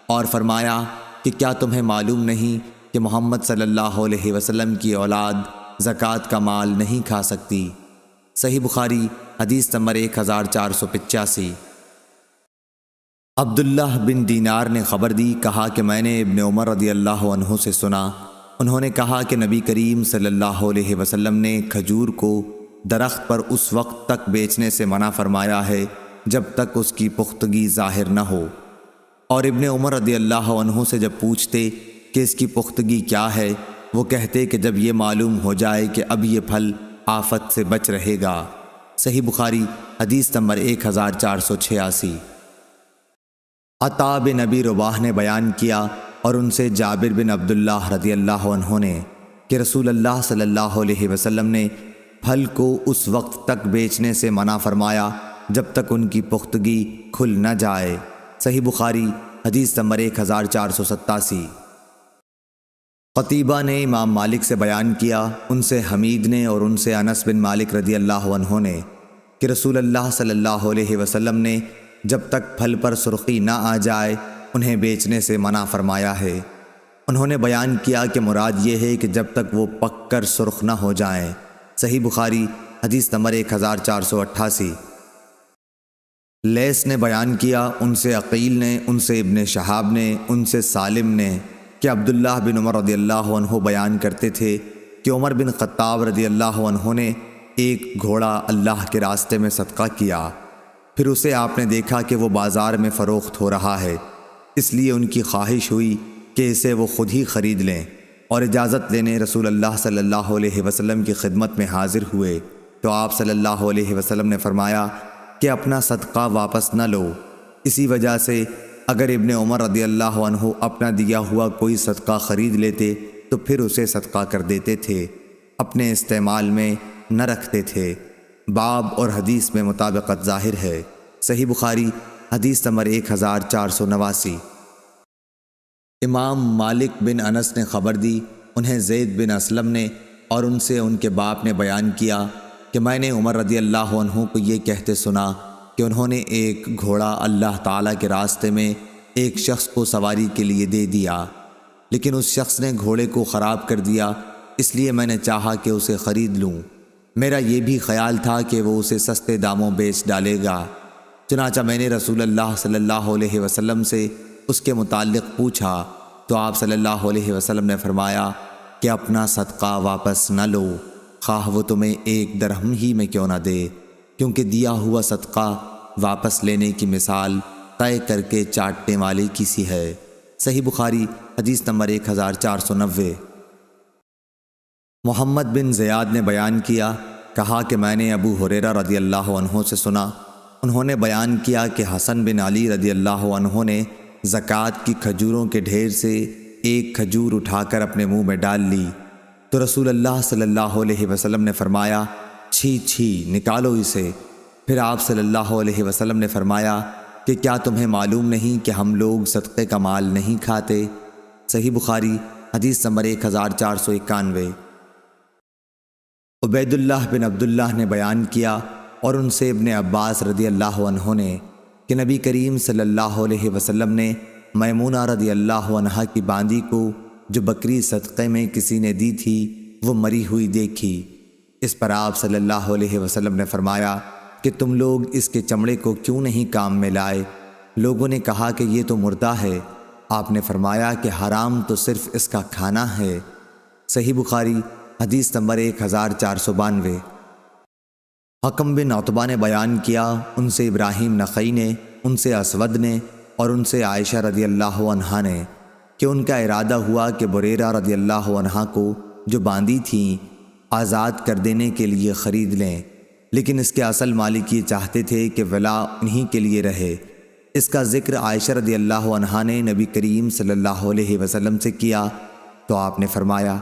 اور فرمایا کہ کیا تمہیں معلوم نہیں کہ محمد صلی اللہ علیہ وسلم کی اولاد زکوٰۃ کا مال نہیں کھا سکتی؟ صحیح بخاری حدیث نمبر 1485۔ عبداللہ بن دینار نے خبر دی، کہا کہ میں نے ابن عمر رضی اللہ عنہ سے سنا، انہوں نے کہا کہ نبی کریم صلی اللہ علیہ وسلم نے کھجور کو درخت پر اس وقت تک بیچنے سے منع فرمایا ہے جب تک اس کی پختگی ظاہر نہ ہو، اور ابن عمر رضی اللہ عنہ سے جب پوچھتے کہ اس کی پختگی کیا ہے، وہ کہتے کہ جب یہ معلوم ہو جائے کہ اب یہ پھل آفت سے بچ رہے گا۔ صحیح بخاری حدیث نمبر 1486۔ عطا بن ابی رباح نے بیان کیا اور ان سے جابر بن عبداللہ رضی اللہ عنہ نے کہ رسول اللہ صلی اللہ علیہ وسلم نے پھل کو اس وقت تک بیچنے سے منع فرمایا جب تک ان کی پختگی کھل نہ جائے۔ صحیح بخاری حدیث نمبر 1487۔ قتیبہ نے امام مالک سے بیان کیا، ان سے حمید نے اور ان سے انس بن مالک رضی اللہ عنہ نے کہ رسول اللہ صلی اللہ علیہ وسلم نے جب تک پھل پر سرخی نہ آ جائے انہیں بیچنے سے منع فرمایا ہے۔ انہوں نے بیان کیا کہ مراد یہ ہے کہ جب تک وہ پک کر سرخ نہ ہو جائیں۔ صحیح بخاری حدیث نمبر 1488۔ لیث نے بیان کیا، ان سے عقیل نے، ان سے ابن شہاب نے، ان سے سالم نے کہ عبداللہ بن عمر رضی اللہ عنہ بیان کرتے تھے کہ عمر بن خطاب رضی اللہ عنہ نے ایک گھوڑا اللہ کے راستے میں صدقہ کیا، پھر اسے آپ نے دیکھا کہ وہ بازار میں فروخت ہو رہا ہے، اس لیے ان کی خواہش ہوئی کہ اسے وہ خود ہی خرید لیں، اور اجازت لینے رسول اللہ صلی اللہ علیہ وسلم کی خدمت میں حاضر ہوئے تو آپ صلی اللہ علیہ وسلم نے فرمایا کہ اپنا صدقہ واپس نہ لو۔ اسی وجہ سے اگر ابن عمر رضی اللہ عنہ اپنا دیا ہوا کوئی صدقہ خرید لیتے تو پھر اسے صدقہ کر دیتے تھے، اپنے استعمال میں نہ رکھتے تھے۔ باب اور حدیث میں مطابقت ظاہر ہے۔ صحیح بخاری حدیث نمبر 1489۔ امام مالک بن انس نے خبر دی، انہیں زید بن اسلم نے اور ان سے ان کے باپ نے بیان کیا کہ میں نے عمر رضی اللہ عنہ کو یہ کہتے سنا کہ انہوں نے ایک گھوڑا اللہ تعالیٰ کے راستے میں ایک شخص کو سواری کے لیے دے دیا، لیکن اس شخص نے گھوڑے کو خراب کر دیا، اس لیے میں نے چاہا کہ اسے خرید لوں۔ میرا یہ بھی خیال تھا کہ وہ اسے سستے داموں بیچ ڈالے گا، چنانچہ میں نے رسول اللہ صلی اللہ علیہ وسلم سے اس کے متعلق پوچھا تو آپ صلی اللہ علیہ وسلم نے فرمایا کہ اپنا صدقہ واپس نہ لو، خواہ وہ تمہیں 1 درہم ہی میں کیوں نہ دے، کیونکہ دیا ہوا صدقہ واپس لینے کی مثال طے کر کے چاٹنے والے کی سی ہے۔ صحیح بخاری حدیث نمبر 1490۔ محمد بن زیاد نے بیان کیا، کہا کہ میں نے ابو ہریرہ رضی اللہ عنہ سے سنا، انہوں نے بیان کیا کہ حسن بن علی رضی اللہ عنہ نے زکوٰۃ کی کھجوروں کے ڈھیر سے ایک کھجور اٹھا کر اپنے منہ میں ڈال لی تو رسول اللہ صلی اللہ علیہ وسلم نے فرمایا چھی چھی نکالو اسے۔ پھر آپ صلی اللہ علیہ وسلم نے فرمایا کہ کیا تمہیں معلوم نہیں کہ ہم لوگ صدقے کا مال نہیں کھاتے؟ صحیح بخاری حدیث نمبر 1491۔ عبید اللہ بن عبداللہ نے بیان کیا اور ان سے ابن عباس رضی اللہ عنہ نے کہ نبی کریم صلی اللہ علیہ وسلم نے میمونہ رضی اللہ عنہا کی باندی کو جو بکری صدقے میں کسی نے دی تھی وہ مری ہوئی دیکھی۔ اس پر آپ صلی اللہ علیہ وسلم نے فرمایا کہ تم لوگ اس کے چمڑے کو کیوں نہیں کام میں لائے؟ لوگوں نے کہا کہ یہ تو مردہ ہے۔ آپ نے فرمایا کہ حرام تو صرف اس کا کھانا ہے۔ صحیح بخاری حدیث نمبر 1492۔ حکم بن عتبہ نے بیان کیا، ان سے ابراہیم نخعی نے، ان سے اسود نے اور ان سے عائشہ رضی اللہ عنہا نے کہ ان کا ارادہ ہوا کہ بریرہ رضی اللہ عنہا کو جو باندھی تھیں آزاد کر دینے کے لیے خرید لیں، لیکن اس کے اصل مالک یہ چاہتے تھے کہ ولا انہی کے لیے رہے۔ اس کا ذکر عائشہ رضی اللہ عنہا نے نبی کریم صلی اللہ علیہ وسلم سے کیا تو آپ نے فرمایا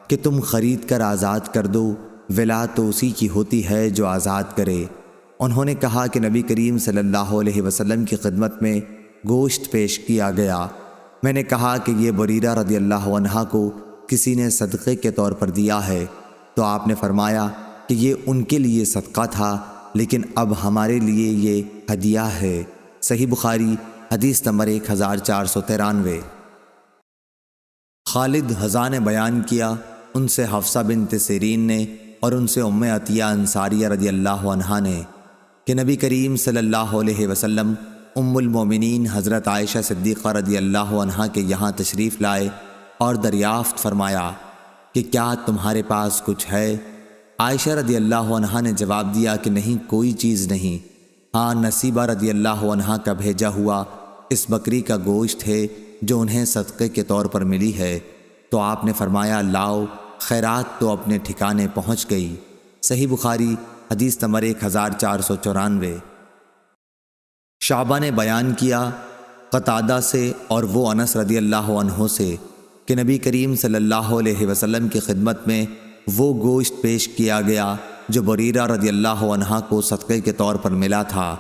کہ تم خرید کر آزاد کر دو، ولا تو اسی کی ہوتی ہے جو آزاد کرے۔ انہوں نے کہا کہ نبی کریم صلی اللہ علیہ وسلم کی خدمت میں گوشت پیش کیا گیا، میں نے کہا کہ یہ بریرہ رضی اللہ عنہا کو کسی نے صدقے کے طور پر دیا ہے، تو آپ نے فرمایا کہ یہ ان کے لیے صدقہ تھا لیکن اب ہمارے لیے یہ ہدیہ ہے۔ صحیح بخاری حدیث نمبر 1493۔ خالد حذا نے بیان کیا، ان سے حفصہ بنت سیرین نے اور ان سے ام عطیہ انصاریہ رضی اللہ عنہا نے کہ نبی کریم صلی اللہ علیہ وسلم ام المومنین حضرت عائشہ صدیقہ رضی اللہ عنہا کے یہاں تشریف لائے اور دریافت فرمایا کہ کیا تمہارے پاس کچھ ہے؟ عائشہ رضی اللہ عنہا نے جواب دیا کہ نہیں، کوئی چیز نہیں، ہاں نصیبہ رضی اللہ عنہا کا بھیجا ہوا اس بکری کا گوشت ہے جو انہیں صدقے کے طور پر ملی ہے۔ تو آپ نے فرمایا لاؤ، خیرات تو اپنے ٹھکانے پہنچ گئی۔ صحیح بخاری حدیث نمبر 1494۔ شعبہ نے بیان کیا قتادہ سے اور وہ انس رضی اللہ عنہ سے کہ نبی کریم صلی اللہ علیہ وسلم کی خدمت میں وہ گوشت پیش کیا گیا جو بریرہ رضی اللہ عنہا کو صدقے کے طور پر ملا تھا۔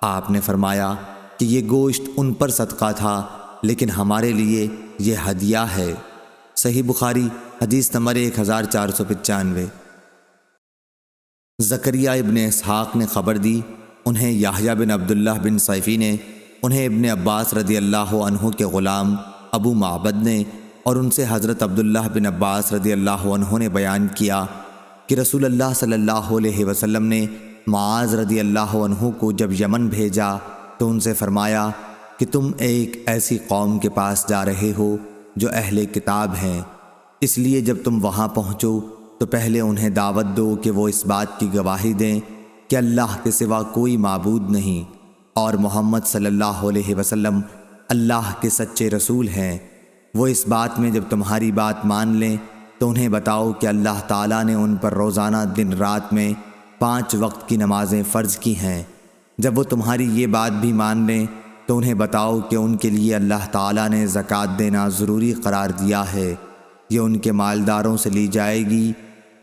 آپ نے فرمایا کہ یہ گوشت ان پر صدقہ تھا لیکن ہمارے لیے یہ ہدیہ ہے۔ صحیح بخاری حدیث نمبر 1495۔ زکریا ابن اسحاق نے خبر دی، انہیں یحییٰ بن عبداللہ بن صیفی نے، انہیں ابن عباس رضی اللہ عنہ کے غلام ابو معبد نے اور ان سے حضرت عبداللہ بن عباس رضی اللہ عنہ نے بیان کیا کہ رسول اللہ صلی اللہ علیہ وسلم نے معاذ رضی اللہ عنہ کو جب یمن بھیجا تو ان سے فرمایا کہ تم ایک ایسی قوم کے پاس جا رہے ہو جو اہل کتاب ہیں، اس لیے جب تم وہاں پہنچو تو پہلے انہیں دعوت دو کہ وہ اس بات کی گواہی دیں کہ اللہ کے سوا کوئی معبود نہیں اور محمد صلی اللہ علیہ وسلم اللہ کے سچے رسول ہیں۔ وہ اس بات میں جب تمہاری بات مان لیں تو انہیں بتاؤ کہ اللہ تعالیٰ نے ان پر روزانہ دن رات میں 5 وقت کی نمازیں فرض کی ہیں۔ جب وہ تمہاری یہ بات بھی مان لیں تو انہیں بتاؤ کہ ان کے لیے اللہ تعالیٰ نے زکوٰۃ دینا ضروری قرار دیا ہے۔ یہ ان کے مالداروں سے لی جائے گی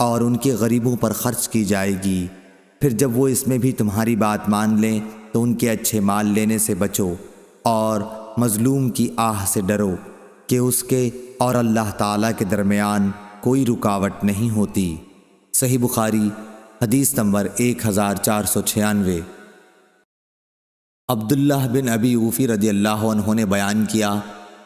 اور ان کے غریبوں پر خرچ کی جائے گی۔ پھر جب وہ اس میں بھی تمہاری بات مان لیں تو ان کے اچھے مال لینے سے بچو اور مظلوم کی آہ سے ڈرو کہ اس کے اور اللہ تعالیٰ کے درمیان کوئی رکاوٹ نہیں ہوتی۔ صحیح بخاری حدیث نمبر 1496۔ عبداللہ بن ابی اوفی رضی اللہ عنہ نے بیان کیا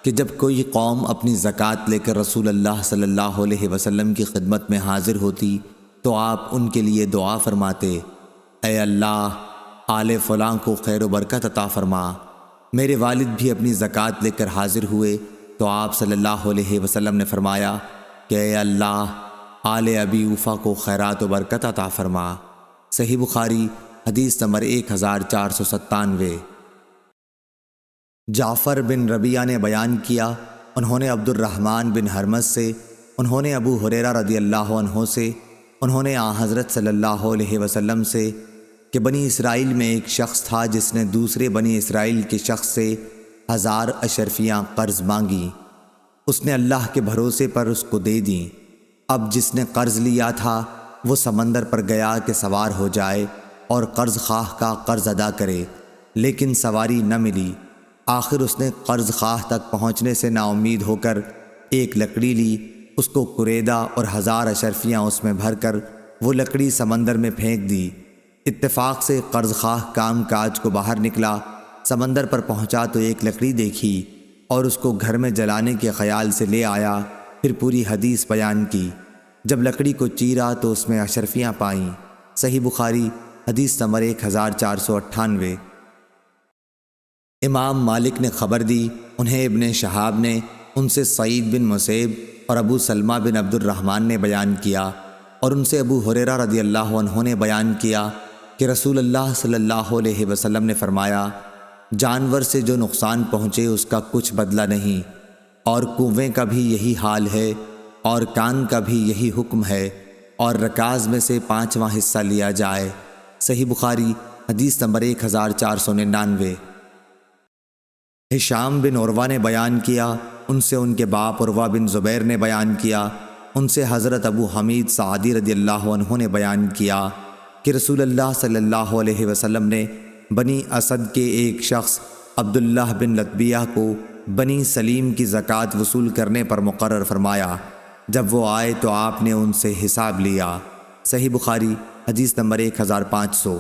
کہ جب کوئی قوم اپنی زکوٰۃ لے کر رسول اللہ صلی اللہ علیہ وسلم کی خدمت میں حاضر ہوتی تو آپ ان کے لیے دعا فرماتے، اے اللہ آل فلاں کو خیر و برکت عطا فرما۔ میرے والد بھی اپنی زکوٰۃ لے کر حاضر ہوئے تو آپ صلی اللہ علیہ وسلم نے فرمایا کہ اے اللہ آل ابی اوفا کو خیرات و برکت عطا فرما۔ صحیح بخاری حدیث نمبر 1497۔ جعفر بن ربیعہ نے بیان کیا، انہوں نے عبد الرحمن بن حرمز سے، انہوں نے ابو ہریرہ رضی اللہ عنہ سے، انہوں نے حضرت صلی اللہ علیہ وسلم سے کہ بنی اسرائیل میں ایک شخص تھا جس نے دوسرے بنی اسرائیل کے شخص سے 1000 اشرفیاں قرض مانگی۔ اس نے اللہ کے بھروسے پر اس کو دے دیں۔ اب جس نے قرض لیا تھا وہ سمندر پر گیا کہ سوار ہو جائے اور قرض خواہ کا قرض ادا کرے، لیکن سواری نہ ملی۔ آخر اس نے قرض خواہ تک پہنچنے سے نا امید ہو کر ایک لکڑی لی، اس کو کریدا اور 1000 اشرفیاں اس میں بھر کر وہ لکڑی سمندر میں پھینک دی۔ اتفاق سے قرض خواہ کام کاج کو باہر نکلا، سمندر پر پہنچا تو ایک لکڑی دیکھی اور اس کو گھر میں جلانے کے خیال سے لے آیا۔ پھر پوری حدیث بیان کی۔ جب لکڑی کو چیرا تو اس میں اشرفیاں پائیں۔ صحیح بخاری حدیث نمبر 1498۔ امام مالک نے خبر دی، انہیں ابن شہاب نے، ان سے سعید بن مسیب اور ابو سلمہ بن عبد الرحمن نے بیان کیا، اور ان سے ابو ہریرہ رضی اللہ عنہ نے بیان کیا کہ رسول اللہ صلی اللہ علیہ وسلم نے فرمایا، جانور سے جو نقصان پہنچے اس کا کچھ بدلہ نہیں، اور کنویں کا بھی یہی حال ہے، اور کان کا بھی یہی حکم ہے، اور رکاز میں سے 5واں حصہ لیا جائے۔ صحیح بخاری حدیث نمبر 1499۔ ہشام بن عروہ نے بیان کیا، ان سے ان کے باپ عروہ بن زبیر نے بیان کیا، ان سے حضرت ابو حمید سعدی رضی اللہ عنہ نے بیان کیا کہ رسول اللہ صلی اللہ علیہ وسلم نے بنی اسد کے ایک شخص عبداللہ بن لطبیہ کو بنی سلیم کی زکوٰۃ وصول کرنے پر مقرر فرمایا۔ جب وہ آئے تو آپ نے ان سے حساب لیا۔ صحیح بخاری حدیث نمبر 1500۔